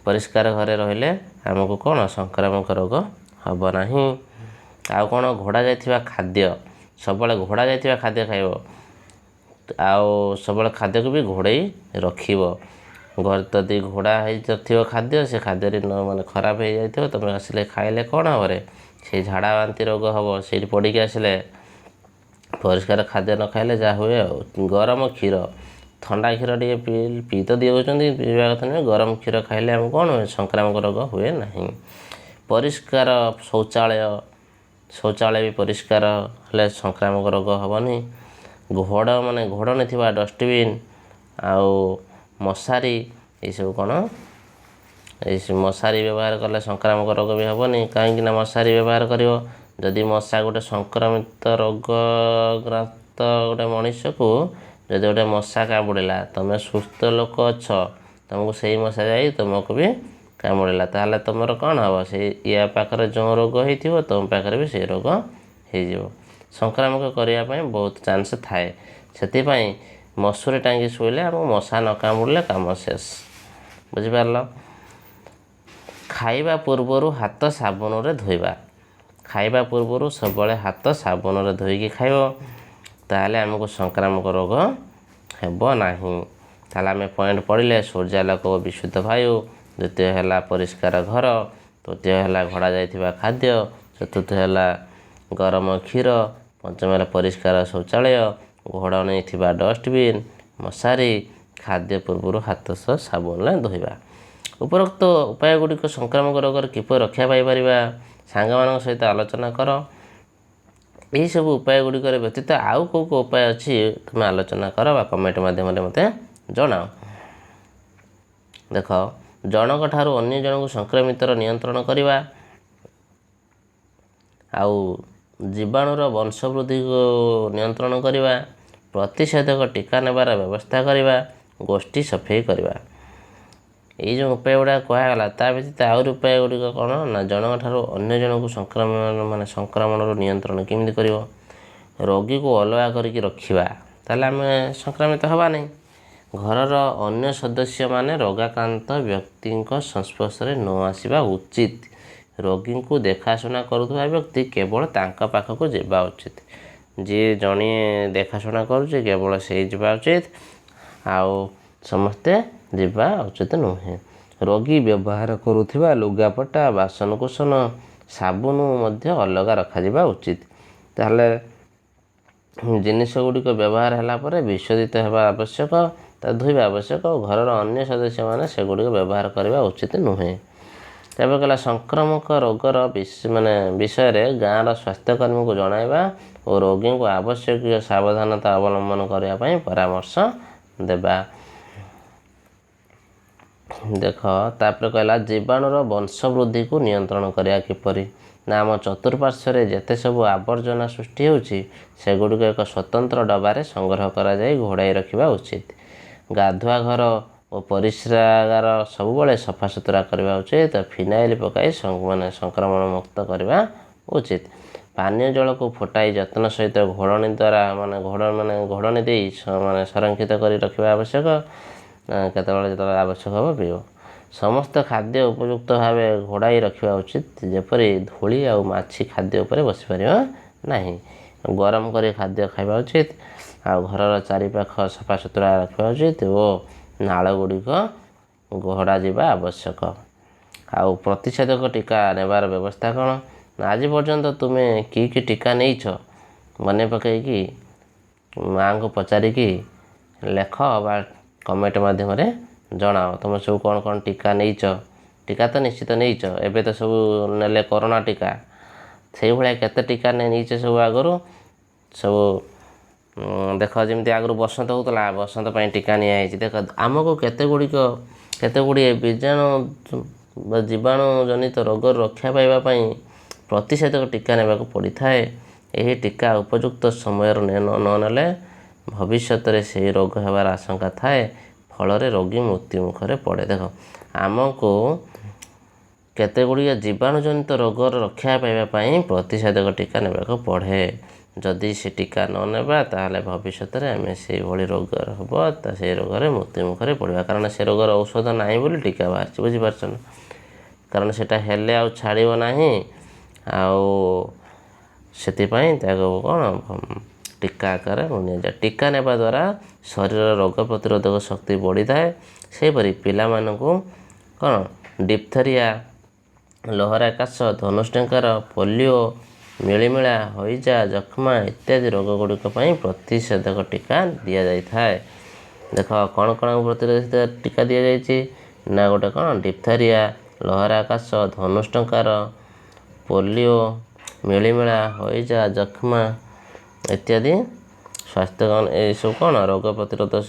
ପରିଷ୍କାର ଘରେ ରହିଲେ ଆମକୁ କ'ଣ ସଂକ୍ରାମକ ରୋଗ ହେବ ନାହିଁ। ଆଉ କ'ଣ ଘୋଡ଼ା ଯାଇଥିବା ଖାଦ୍ୟ, ସବୁବେଳେ ଘୋଡ଼ା ଯାଇଥିବା ଖାଦ୍ୟ ଖାଇବ ଆଉ ସବୁବେଳେ ଖାଦ୍ୟକୁ ବି ଘୋଡ଼େଇ ରଖିବ। ଘରେ ଯଦି ଘୋଡ଼ା ହେଇଥିବ ଖାଦ୍ୟ, ସେ ଖାଦ୍ୟରେ ମାନେ ଖରାପ ହେଇଯାଇଥିବ, ତୁମେ ଆସିଲେ ଖାଇଲେ କ'ଣ ହବରେ ସେଇ ଝାଡ଼ା ବାନ୍ତି ରୋଗ ହେବ। ସେଇଠି ପଡ଼ିକି ଆସିଲେ ପରିଷ୍କାର ଖାଦ୍ୟ ନ ଖାଇଲେ ଯାହା ହୁଏ ଆଉ। ଗରମ କ୍ଷୀର, ଥଣ୍ଡା କ୍ଷୀର ଟିକେ ପିଇ ତ ଦେଉଛନ୍ତି, ପିଇବା କଥା ନୁହେଁ। ଗରମ କ୍ଷୀର ଖାଇଲେ ଆମକୁ କ'ଣ ହୁଏ ସଂକ୍ରାମକ ରୋଗ ହୁଏ ନାହିଁ। ପରିଷ୍କାର ଶୌଚାଳୟ ବି ପରିଷ୍କାର ହେଲେ ସଂକ୍ରାମକ ରୋଗ ହେବନି। ଘୋଡ଼ଣି ଥିବା ଡଷ୍ଟବିନ୍ ଆଉ ମଶାରୀ, ଏଇସବୁ କ'ଣ ମଶାରୀ ବ୍ୟବହାର କଲେ ସଂକ୍ରାମକ ରୋଗ ବି ହେବନି। କାହିଁକିନା ମଶାରୀ ବ୍ୟବହାର କରିବ ଯଦି ମଶା ଗୋଟେ ସଂକ୍ରମିତ ରୋଗଗ୍ରସ୍ତ ଗୋଟେ ମଣିଷକୁ ଯଦି ଗୋଟେ ମଶା କାମୁଡ଼ିଲା, ତୁମେ ସୁସ୍ଥ ଲୋକ ଅଛ, ତୁମକୁ ସେଇ ମଶା ଯାଇ ତୁମକୁ ବି କାମୁଡ଼ିଲା, ତାହେଲେ ତୁମର କ'ଣ ହେବ ସେଇ ୟା ପାଖରେ ଯେଉଁ ରୋଗ ହେଇଥିବ ତୁମ ପାଖରେ ବି ସେଇ ରୋଗ ହେଇଯିବ। ସଂକ୍ରାମକ କରିବା ପାଇଁ ବହୁତ ଚାନ୍ସ ଥାଏ। ସେଥିପାଇଁ ମଶୁରୀ ଟାଙ୍ଗି ଶୋଇଲେ ଆମକୁ ମଶା ନ କାମୁଡ଼ିଲେ କାମ ଶେଷ। ବୁଝିପାରିଲ। ଖାଇବା ପୂର୍ବରୁ ହାତ ସାବୁନରେ ଧୋଇବା। ଖାଇବା ପୂର୍ବରୁ ସବୁବେଳେ ହାତ ସାବୁନରେ ଧୋଇକି ଖାଇବ, ତାହେଲେ ଆମକୁ ସଂକ୍ରାମକ ରୋଗ ହେବ ନାହିଁ। ତାହେଲେ ଆମେ ପଏଣ୍ଟ ପଢ଼ିଲେ ସୂର୍ଯ୍ୟାଲୋକ ଓ ବିଶୁଦ୍ଧ ବାୟୁ, ଦ୍ୱିତୀୟ ହେଲା ପରିଷ୍କାର ଘର, ତୃତୀୟ ହେଲା ଘୋଡ଼ା ଯାଇଥିବା ଖାଦ୍ୟ, ଚତୁର୍ଥ ହେଲା ଗରମ କ୍ଷୀର, ପଞ୍ଚମ ହେଲା ପରିଷ୍କାର ଶୌଚାଳୟ, ଘୋଡ଼ଣି ଥିବା ଡଷ୍ଟବିନ୍, ମଶାରୀ, ଖାଦ୍ୟ ପୂର୍ବରୁ ହାତ ସହ ସାବୁନରେ ଧୋଇବା। ଉପରୋକ୍ତ ଉପାୟ ଗୁଡ଼ିକ ସଂକ୍ରାମକ ରୋଗରେ କିପରି ରକ୍ଷା ପାଇପାରିବା ସାଙ୍ଗମାନଙ୍କ ସହିତ ଆଲୋଚନା କର। ଏହିସବୁ ଉପାୟ ଗୁଡ଼ିକରେ ବ୍ୟତୀତ ଆଉ କେଉଁ ଉପାୟ ଅଛି ତୁମେ ଆଲୋଚନା କର ବା କମେଣ୍ଟ ମାଧ୍ୟମରେ ମୋତେ ଜଣାଅ। ଦେଖ ଜଣଙ୍କ ଠାରୁ ଅନ୍ୟ ଜଣଙ୍କୁ ସଂକ୍ରମିତର ନିୟନ୍ତ୍ରଣ କରିବା, ଆଉ ଜୀବାଣୁର ବଂଶବୃଦ୍ଧିକୁ ନିୟନ୍ତ୍ରଣ କରିବା, ପ୍ରତିଷେଧକ ଟୀକା ନେବାର ବ୍ୟବସ୍ଥା କରିବା, ଗୋଷ୍ଠୀ ସଫେଇ କରିବା। ଏଇ ଯେଉଁ ଉପାୟ ଗୁଡ଼ାକ କୁହାଗଲା ତା ବ୍ୟତୀତ ଆହୁରି ଉପାୟ ଗୁଡ଼ିକ କ'ଣ ନା ଜଣଙ୍କ ଠାରୁ ଅନ୍ୟ ଜଣଙ୍କୁ ସଂକ୍ରମଣରୁ ନିୟନ୍ତ୍ରଣ କେମିତି କରିବ। ରୋଗୀକୁ ଅଲଗା କରିକି ରଖିବା, ତାହେଲେ ଆମେ ସଂକ୍ରମିତ ହେବା ନାହିଁ। ଘରର ଅନ୍ୟ ସଦସ୍ୟମାନେ ରୋଗାକ୍ରାନ୍ତ ବ୍ୟକ୍ତିଙ୍କ ସଂସ୍ପର୍ଶରେ ନ ଆସିବା ଉଚିତ। ରୋଗୀଙ୍କୁ ଦେଖାଶୁଣା କରୁଥିବା ବ୍ୟକ୍ତି କେବଳ ତାଙ୍କ ପାଖକୁ ଯିବା ଉଚିତ। ଯିଏ ଜଣିଏ ଦେଖାଶୁଣା କରୁଛି କେବଳ ସେଇ ଯିବା ଉଚିତ, ଆଉ ସମସ୍ତେ ଯିବା ଉଚିତ ନୁହେଁ। ରୋଗୀ ବ୍ୟବହାର କରୁଥିବା ଲୁଗାପଟା, ବାସନକୁସନ, ସାବୁନ ମଧ୍ୟ ଅଲଗା ରଖାଯିବା ଉଚିତ। ତାହେଲେ ଜିନିଷ ଗୁଡ଼ିକ ବ୍ୟବହାର ହେଲା ପରେ ବିଶୋଧିତ ହେବା ଆବଶ୍ୟକ, ତା ଧୋଇବା ଆବଶ୍ୟକ। ଘରର ଅନ୍ୟ ସଦସ୍ୟମାନେ ସେଗୁଡ଼ିକ ବ୍ୟବହାର କରିବା ଉଚିତ ନୁହେଁ। ତାପରେ କହିଲା ସଂକ୍ରାମକ ରୋଗର ବିଷୟରେ ଗାଁର ସ୍ୱାସ୍ଥ୍ୟକର୍ମୀଙ୍କୁ ଜଣାଇବା ଓ ରୋଗୀଙ୍କୁ ଆବଶ୍ୟକୀୟ ସାବଧାନତା ଅବଲମ୍ବନ କରିବା ପାଇଁ ପରାମର୍ଶ ଦେବା। ଦେଖ ତାପରେ କହିଲା ଜୀବାଣୁର ବଂଶବୃଦ୍ଧିକୁ ନିୟନ୍ତ୍ରଣ କରିବା କିପରି ନା ଆମ ଚତୁଃପାର୍ଶ୍ୱରେ ଯେତେ ସବୁ ଆବର୍ଜନା ସୃଷ୍ଟି ହେଉଛି ସେଗୁଡ଼ିକ ଏକ ସ୍ୱତନ୍ତ୍ର ଡବାରେ ସଂଗ୍ରହ କରାଯାଇ ଘୋଡ଼ାଇ ରଖିବା ଉଚିତ। ଗାଧୁଆ ଘର ଓ ପରିସ୍ରାଗାର ସବୁବେଳେ ସଫାସୁତୁରା କରିବା ଉଚିତ। ଫିନାଇଲ ପକାଇ ସଂକ୍ରମଣ ମୁକ୍ତ କରିବା ଉଚିତ। ପାନୀୟ ଜଳକୁ ଫୁଟାଇ ଯତ୍ନ ସହିତ ଘୋଡ଼ଣି ଦ୍ୱାରା ଘୋଡ଼ଣି ଦେଇ ସଂରକ୍ଷିତ କରି ରଖିବା ଆବଶ୍ୟକ। କେତେବେଳେ ଯେତେବେଳେ ଆବଶ୍ୟକ ହେବ ପିଇବ। ସମସ୍ତ ଖାଦ୍ୟ ଉପଯୁକ୍ତ ଭାବେ ଘୋଡ଼ାଇ ରଖିବା ଉଚିତ, ଯେପରି ଧୂଳି ଆଉ ମାଛି ଖାଦ୍ୟ ଉପରେ ବସିପାରିବ ନାହିଁ। ଗରମ କରି ଖାଦ୍ୟ ଖାଇବା ଉଚିତ, ଆଉ ଘରର ଚାରିପାଖ ସଫାସୁତୁରା ରଖିବା ଉଚିତ ଓ ନାଳ ଗୁଡ଼ିକ ଘୋଡ଼ା ଯିବା ଆବଶ୍ୟକ। ଆଉ ପ୍ରତିଷେଧକ ଟୀକା ନେବାର ବ୍ୟବସ୍ଥା କ'ଣ ନା ଆଜି ପର୍ଯ୍ୟନ୍ତ ତୁମେ କି ଟୀକା ନେଇଛ ମନେ ପକାଇକି ମାଆଙ୍କୁ ପଚାରିକି ଲେଖ ବା କମେଣ୍ଟ ମାଧ୍ୟମରେ ଜଣାଅ। ତୁମେ ସବୁ କ'ଣ କ'ଣ ଟୀକା ନେଇଛ। ଟୀକା ତ ନିଶ୍ଚିତ ନେଇଛ, ଏବେ ତ ସବୁ ନେଲେ କରୋନା ଟୀକା, ସେଇଭଳିଆ କେତେ ଟୀକା ନେଇଛ ସବୁ ଆଗରୁ ସବୁ ଦେଖ ଯେମିତି ଆଗରୁ ବସନ୍ତ ହେଉଥିଲା, ବସନ୍ତ ପାଇଁ ଟୀକା ନିଆହେଇଛି। ଦେଖ ଆମକୁ କେତେ ଗୁଡ଼ିଏ ବୀଜାଣୁ ବା ଜୀବାଣୁ ଜନିତ ରୋଗରୁ ରକ୍ଷା ପାଇବା ପାଇଁ ପ୍ରତିଷେଧକ ଟୀକା ନେବାକୁ ପଡ଼ିଥାଏ। ଏହି ଟୀକା ଉପଯୁକ୍ତ ସମୟରେ ନ ନେଲେ ଭବିଷ୍ୟତରେ ସେହି ରୋଗ ହେବାର ଆଶଙ୍କା ଥାଏ, ଫଳରେ ରୋଗୀ ମୃତ୍ୟୁ ମୁଖରେ ପଡ଼େ। ଦେଖ ଆମକୁ କେତେ ଗୁଡ଼ିଏ ଜୀବାଣୁ ଜନିତ ରୋଗରୁ ରକ୍ଷା ପାଇବା ପାଇଁ ପ୍ରତିଷେଧକ ଟୀକା ନେବାକୁ ପଡ଼େ। ଯଦି ସେ ଟୀକା ନ ନେବା ତାହେଲେ ଭବିଷ୍ୟତରେ ଆମେ ସେଇଭଳି ରୋଗ ହେବ, ସେଇ ରୋଗରେ ମୃତ୍ୟୁ ମୁଖରେ ପଡ଼ିବା। କାରଣ ସେ ରୋଗର ଔଷଧ ନାହିଁ ବୋଲି ଟୀକା ବାହାରିଛି, ବୁଝିପାରୁଛ ନା। କାରଣ ସେଟା ହେଲେ ଆଉ ଛାଡ଼ିବ ନାହିଁ, ଆଉ ସେଥିପାଇଁ ତାକୁ କ'ଣ ଟୀକା ଆକାରରେ ନିଆଯାଏ। ଟୀକା ନେବା ଦ୍ୱାରା ଶରୀରର ରୋଗ ପ୍ରତିରୋଧକ ଶକ୍ତି ବଢ଼ିଥାଏ। ସେହିପରି ପିଲାମାନଙ୍କୁ କ'ଣ ଡିପ୍ଥେରିଆ, ଲହରା କାଶ, ଧନୁଷ୍ଟଙ୍କାର, ପୋଲିଓ, ମିଳିମିଳା, ହଇଜା, ଯକ୍ଷ୍ମା ଇତ୍ୟାଦି ରୋଗ ଗୁଡ଼ିକ ପାଇଁ ପ୍ରତିଷେଧକ ଟୀକା ଦିଆଯାଇଥାଏ। ଦେଖ କ'ଣ ପ୍ରତିରୋଧକ ଟୀକା ଦିଆଯାଇଛି ନା ଗୋଟେ କ'ଣ ଡିପ୍ଥେରିଆ, ଲହରା କାଶ, ଧନୁଷ୍ଟଙ୍କାର, ପୋଲିଓ, ମିଳିମିଳା, ହଇଜା, ଯକ୍ଷ୍ମା ଇତ୍ୟାଦି ଏସବୁ କ'ଣ ରୋଗ ପ୍ରତିରୋଧକ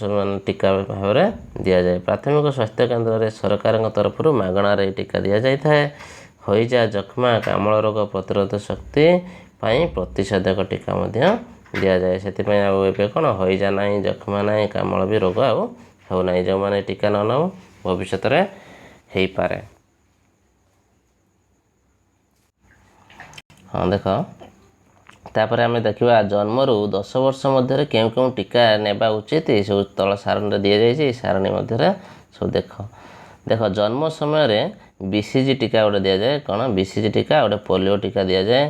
ଟୀକା ଭାବରେ ଦିଆଯାଏ। ପ୍ରାଥମିକ ସ୍ୱାସ୍ଥ୍ୟ କେନ୍ଦ୍ରରେ ସରକାରଙ୍କ ତରଫରୁ ମାଗଣାରେ ଏହି ଟୀକା ଦିଆଯାଇଥାଏ। ହଇଜା, ଯକ୍ଷ୍ମା, କାମଳ ରୋଗ ପ୍ରତିରୋଧ ଶକ୍ତି ପାଇଁ ପ୍ରତିଷେଧକ ଟୀକା ମଧ୍ୟ ଦିଆଯାଏ। ସେଥିପାଇଁ ଆଉ ଏବେ କ'ଣ ହଇଜା ନାହିଁ, ଯକ୍ଷ୍ମା ନାହିଁ, କାମଳ ବି ରୋଗ ଆଉ ହେଉନାହିଁ। ଯେଉଁମାନେ ଟୀକା ନ ନେଉ ଭବିଷ୍ୟତରେ ହେଇପାରେ। ହଁ ଦେଖ ତାପରେ ଆମେ ଦେଖିବା ଜନ୍ମରୁ 10 ବର୍ଷ ମଧ୍ୟରେ କେଉଁ କେଉଁ ଟୀକା ନେବା ଉଚିତ, ଏସବୁ ତଳ ସାରଣୀରେ ଦିଆଯାଇଛି। ଏହି ସାରଣୀ ମଧ୍ୟରେ ସବୁ ଦେଖ ଜନ୍ମ ସମୟରେ BCG ଟୀକା ଗୋଟେ ଦିଆଯାଏ। କ'ଣ BCG ଟୀକା, ଗୋଟେ ପୋଲିଓ ଟୀକା ଦିଆଯାଏ।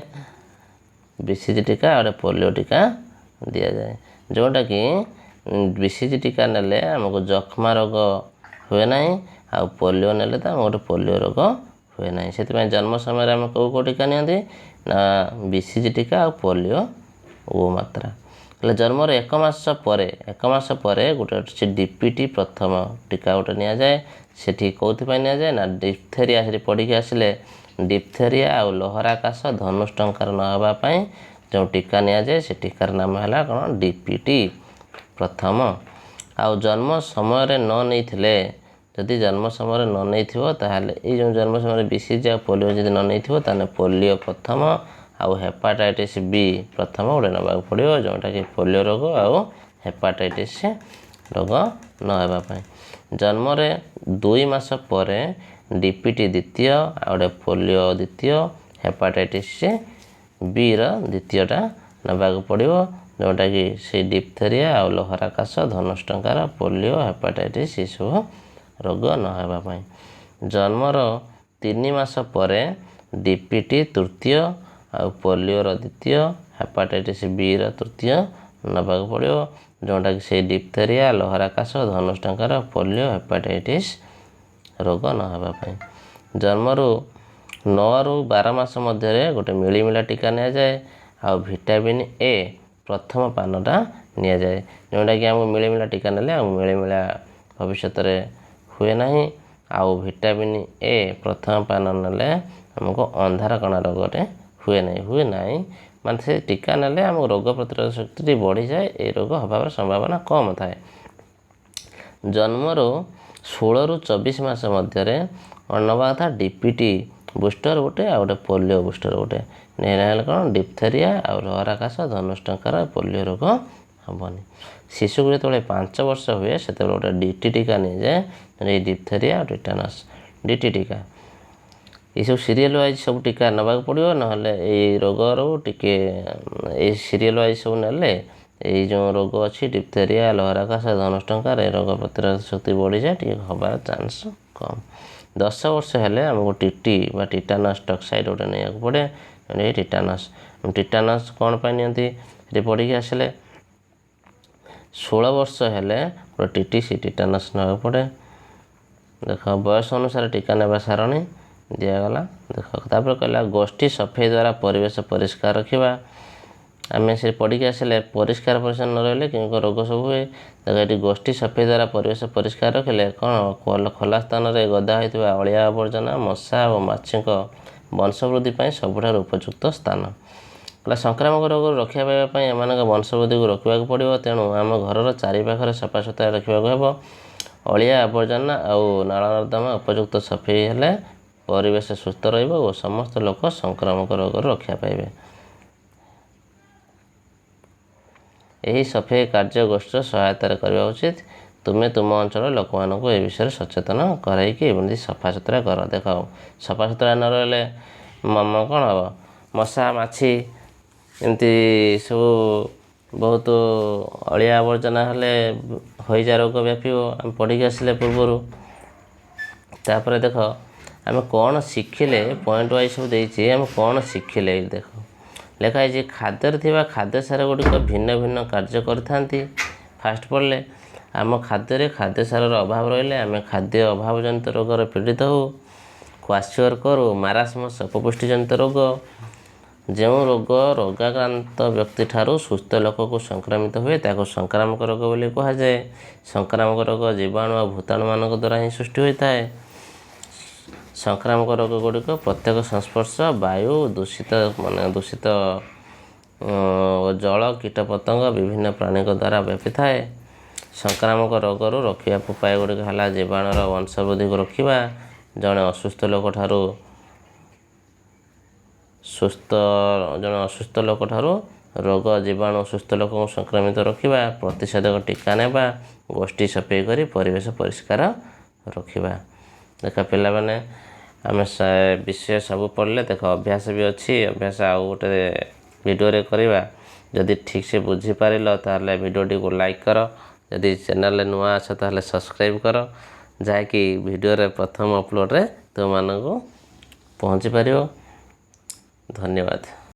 BCG ଟୀକା ଗୋଟେ ପୋଲିଓ ଟୀକା ଦିଆଯାଏ। ଯେଉଁଟାକି BCG ଟୀକା ନେଲେ ଆମକୁ ଯକ୍ଷ୍ମା ରୋଗ ହୁଏ ନାହିଁ, ଆଉ ପୋଲିଓ ନେଲେ ତ ଆମକୁ ଗୋଟେ ପୋଲିଓ ରୋଗ ହୁଏ ନାହିଁ। ସେଥିପାଇଁ ଜନ୍ମ ସମୟରେ ଆମେ କେଉଁ ଟୀକା ନିଅନ୍ତି ନା BCG ଟୀକା ଆଉ ପୋଲିଓ ଓ ମାତ୍ରା। ହେଲେ ଜନ୍ମର 1 ମାସ ପରେ ଗୋଟେ ଅଛି DPT ପ୍ରଥମ ଟୀକା ଗୋଟେ ନିଆଯାଏ। ସେଠି କେଉଁଥିପାଇଁ ନିଆଯାଏ ନା ଡିପ୍ଥେରିଆ, ସେଠି ପଢ଼ିକି ଆସିଲେ ଡିପ୍ଥେରିଆ ଆଉ ଲହରା କାଶ, ଧନୁଷ୍ଟଙ୍କାର ନ ହେବା ପାଇଁ ଯେଉଁ ଟୀକା ନିଆଯାଏ ସେ ଟୀକାର ନାମ ହେଲା କ'ଣ DPT ପ୍ରଥମ। ଆଉ ଜନ୍ମ ସମୟରେ ନ ନେଇଥିଲେ, ଯଦି ଜନ୍ମ ସମୟରେ ନ ନେଇଥିବ ତାହେଲେ ଏଇ ଯେଉଁ ଜନ୍ମ ସମୟରେ BCG ଆଉ ପୋଲିଓ ଯଦି ନ ନେଇଥିବ ତାହେଲେ ପୋଲିଓ ପ୍ରଥମ ଆଉ ହେପାଟାଇଟିସ୍ B ପ୍ରଥମ ଗୋଟେ ନେବାକୁ ପଡ଼ିବ, ଯେଉଁଟାକି ପୋଲିଓ ରୋଗ ଆଉ ହେପାଟାଇଟିସ୍ ରୋଗ ନ ହେବା ପାଇଁ। ଜନ୍ମରେ 2 ମାସ ପରେ DPT ଦ୍ୱିତୀୟ, ଆଉ ଗୋଟେ ପୋଲିଓ ଦ୍ୱିତୀୟ, ହେପାଟାଇଟିସ୍ Bର ଦ୍ୱିତୀୟଟା ନେବାକୁ ପଡ଼ିବ, ଯେଉଁଟାକି ସେଇ ଡିପ୍ଥେରିଆ ଆଉ ଲହରା କାଶ, ଧନୁଷ୍ଟଙ୍କାର, ପୋଲିଓ, ହେପାଟାଇଟିସ୍ ଏସବୁ ରୋଗ ନ ହେବା ପାଇଁ। ଜନ୍ମର 3 ମାସ ପରେ DPT ତୃତୀୟ, ଆଉ ପୋଲିଓର ଦ୍ୱିତୀୟ, ହେପାଟାଇଟିସ୍ Bର ତୃତୀୟ ନେବାକୁ ପଡ଼ିବ, ଯେଉଁଟାକି ସେଇ ଡିପ୍ଥେରିଆ, ଲହରା କାଶ, ଧନୁଷ୍ଟଙ୍କାର, ପୋଲିଓ, ହେପାଟାଇଟିସ୍ ରୋଗ ନ ହେବା ପାଇଁ। ଜନ୍ମରୁ 9ରୁ 12 ମାସ ମଧ୍ୟରେ ଗୋଟେ ମିଳିମିଳା ଟୀକା ନିଆଯାଏ। ଆଉ ଭିଟାମିନ୍ A ପ୍ରଥମ ପାନଟା ନିଆଯାଏ, ଯେଉଁଟାକି ଆମକୁ ମିଳିମିଳା ଟୀକା ନେଲେ ଆଉ ମିଳିମିଳା ଭବିଷ୍ୟତରେ ହୁଏ ନାହିଁ। ଆଉ ଭିଟାମିନ୍ A ପ୍ରଥମ ପାନ ନେଲେ ଆମକୁ ଅନ୍ଧାର କଣା ରୋଗଟେ ହୁଏ ନାହିଁ ମାନେ ସେ ଟୀକା ନେଲେ ଆମକୁ ରୋଗ ପ୍ରତିରୋଧ ଶକ୍ତି ବଢ଼ିଯାଏ, ଏ ରୋଗ ହେବାର ସମ୍ଭାବନା କମ୍ ଥାଏ। ଜନ୍ମରୁ 16ରୁ 24 ମାସ ମଧ୍ୟରେ ନେବା କଥା DPT ବୁଷ୍ଟର ଗୋଟେ, ଆଉ ଗୋଟେ ପୋଲିଓ ବୁଷ୍ଟର ଗୋଟେ ନେଲେ କ'ଣ ଡିପ୍ଥେରିଆ ଆଉ ଲହରା କାଶ, ଧନୁଷ୍ଟଙ୍କାର, ପୋଲିଓ ରୋଗ ହେବନି। ଶିଶୁକୁ ଯେତେବେଳେ 5 ବର୍ଷ ହୁଏ ସେତେବେଳେ ଗୋଟେ DT ଟୀକା ନିଆଯାଏ, ଏଇ ଡିପ୍ଥେରିଆ ଆଉ ଟିଟାନସ୍ DT ଟୀକା। ଏସବୁ ସିରିଏଲ୍ ୱାଇଜ୍ ସବୁ ଟୀକା ନେବାକୁ ପଡ଼ିବ, ନହେଲେ ଏଇ ରୋଗରୁ ଟିକେ ଏଇ ସିରିଏଲ୍ ୱାଇଜ୍ ସବୁ ନେଲେ ଏଇ ଯେଉଁ ରୋଗ ଅଛି ଡିପ୍ଥେରିଆ, ଲହରା କାଶ, ଧନୁଷ୍ଟଙ୍କାର, ଏ ରୋଗ ପ୍ରତିରୋଧ ଶକ୍ତି ବଢ଼ିଯାଏ, ଟିକେ ହେବାର ଚାନ୍ସ କମ୍। 10 ବର୍ଷ ହେଲେ ଆମକୁ TT ବା ଟିଟାନସ୍ ଟକ୍ସାଇଡ୍ ଗୋଟେ ନେବାକୁ ପଡ଼େ। ଏଇ ଟିଟାନସ୍ କ'ଣ ପାଇଁ ନିଅନ୍ତି ସେଠି ପଢ଼ିକି ଆସିଲେ। 16 ବର୍ଷ ହେଲେ ଗୋଟେ TTC ଟିଟାନସ୍ ନେବାକୁ ପଡ଼େ। ଦେଖ ବୟସ ଅନୁସାରେ ଟୀକା ନେବା ସାରଣୀ ଦିଆଗଲା। ଦେଖ ତାପରେ କହିଲା ଗୋଷ୍ଠୀ ସଫେଇ ଦ୍ୱାରା ପରିବେଶ ପରିଷ୍କାର ରଖିବା। ଆମେ ସେ ପଢ଼ିକି ଆସିଲେ ପରିଷ୍କାର ପରିଚ୍ଛନ୍ନ ନ ରହିଲେ କେଉଁ ରୋଗ ସବୁ ହୁଏ। ଦେଖ ଏଠି ଗୋଷ୍ଠୀ ସଫେଇ ଦ୍ୱାରା ପରିବେଶ ପରିଷ୍କାର ରଖିଲେ କ'ଣ ଖୋଲା ସ୍ଥାନରେ ଗଦା ହୋଇଥିବା ଅଳିଆ ଆବର୍ଜନା ମଶା ଓ ମାଛିଙ୍କ ବଂଶବୃଦ୍ଧି ପାଇଁ ସବୁଠାରୁ ଉପଯୁକ୍ତ ସ୍ଥାନ। କହିଲା ସଂକ୍ରାମକ ରୋଗରୁ ରକ୍ଷା ପାଇବା ପାଇଁ ଏମାନଙ୍କ ବଂଶବୃଦ୍ଧିକୁ ରୋକିବାକୁ ପଡ଼ିବ। ତେଣୁ ଆମ ଘରର ଚାରିପାଖରେ ସଫାସୁତୁରା ରଖିବାକୁ ହେବ। ଅଳିଆ ଆବର୍ଜନା ଆଉ ନାଳ ନର୍ଦ୍ଦମା ଉପଯୁକ୍ତ ସଫେଇ ହେଲେ ପରିବେଶ ସୁସ୍ଥ ରହିବ ଓ ସମସ୍ତ ଲୋକ ସଂକ୍ରାମକ ରୋଗରୁ ରକ୍ଷା ପାଇବେ। ଏହି ସଫେଇ କାର୍ଯ୍ୟ ଗୋଷ୍ଠୀର ସହାୟତାରେ କରିବା ଉଚିତ। ତୁମେ ତୁମ ଅଞ୍ଚଳର ଲୋକମାନଙ୍କୁ ଏ ବିଷୟରେ ସଚେତନ କରାଇକି ଏମିତି ସଫାସୁତୁରା କର। ଦେଖ ସଫାସୁତୁରା ନ ରହିଲେ କ'ଣ ହେବ, ମଶା ମାଛି ଏମିତି ସବୁ ବହୁତ ଅଳିଆ ଆବର୍ଜନା ହେଲେ ହଇଜା ରୋଗ ବ୍ୟାପିବ। ଆମେ ପଢ଼ିକି ଆସିଲେ ପୂର୍ବରୁ। ତାପରେ ଦେଖ ଆମେ କ'ଣ ଶିଖିଲେ, ପଏଣ୍ଟ ୱାଇଜ୍ ସବୁ ଦେଇଛି, ଆମେ କ'ଣ ଶିଖିଲେ ଦେଖ ଲେଖା ହେଇଛି। ଖାଦ୍ୟରେ ଥିବା ଖାଦ୍ୟସାର ଗୁଡ଼ିକ ଭିନ୍ନ ଭିନ୍ନ କାର୍ଯ୍ୟ କରିଥାନ୍ତି। ଫାଷ୍ଟ ପଢ଼ିଲେ ଆମ ଖାଦ୍ୟରେ ଖାଦ୍ୟସାରର ଅଭାବ ରହିଲେ ଆମେ ଖାଦ୍ୟ ଅଭାବଜନିତ ରୋଗରେ ପୀଡ଼ିତ ହେଉ। କ୍ୱାସିଓରକର ଓ ମାରାସ୍ମସ୍ ଅପପୁଷ୍ଟିଜନିତ ରୋଗ। ଯେଉଁ ରୋଗ ରୋଗାକ୍ରାନ୍ତ ବ୍ୟକ୍ତିଠାରୁ ସୁସ୍ଥ ଲୋକକୁ ସଂକ୍ରମିତ ହୁଏ ତାକୁ ସଂକ୍ରାମକ ରୋଗ ବୋଲି କୁହାଯାଏ। ସଂକ୍ରାମକ ରୋଗ ଜୀବାଣୁ ଓ ଭୂତାଣୁମାନଙ୍କ ଦ୍ୱାରା ହିଁ ସୃଷ୍ଟି ହୋଇଥାଏ। ସଂକ୍ରାମକ ରୋଗ ଗୁଡ଼ିକ ପ୍ରତ୍ୟକ୍ଷ ସଂସ୍ପର୍ଶ, ବାୟୁ, ଦୂଷିତ ଜଳ, କୀଟପତଙ୍ଗ, ବିଭିନ୍ନ ପ୍ରାଣୀଙ୍କ ଦ୍ୱାରା ବ୍ୟାପିଥାଏ। ସଂକ୍ରାମକ ରୋଗରୁ ରୋକିବା ଉପାୟ ଗୁଡ଼ିକ ହେଲା ଜୀବାଣୁର ବଂଶବୃଦ୍ଧିକୁ ରୋକିବା, ଜଣେ ଅସୁସ୍ଥ ଲୋକଠାରୁ ରୋଗ ଜୀବାଣୁ ସୁସ୍ଥ ଲୋକଙ୍କୁ ସଂକ୍ରମିତ ରୋକିବା, ପ୍ରତିଷେଧକ ଟୀକା ନେବା, ଗୋଷ୍ଠୀ ସଫେଇ କରି ପରିବେଶ ପରିଷ୍କାର ରଖିବା। ଦେଖ ପିଲାମାନେ ଆମେ ବିଷୟ ସବୁ ପଢ଼ିଲେ। ଦେଖ ଅଭ୍ୟାସ ବି ଅଛି, ଅଭ୍ୟାସ ଆଉ ଗୋଟେ ଭିଡ଼ିଓରେ କରିବା। ଯଦି ଠିକ୍ସେ ବୁଝିପାରିଲ ତାହେଲେ ଭିଡ଼ିଓଟିକୁ ଲାଇକ୍ କର। ଯଦି ଚ୍ୟାନେଲରେ ନୂଆ ଅଛ ତାହେଲେ ସବସ୍କ୍ରାଇବ୍ କର, ଯାହାକି ଭିଡ଼ିଓରେ ପ୍ରଥମ ଅପଲୋଡ଼ରେ ତୁମମାନଙ୍କୁ ପହଞ୍ଚି ପାରିବ। ଧନ୍ୟବାଦ।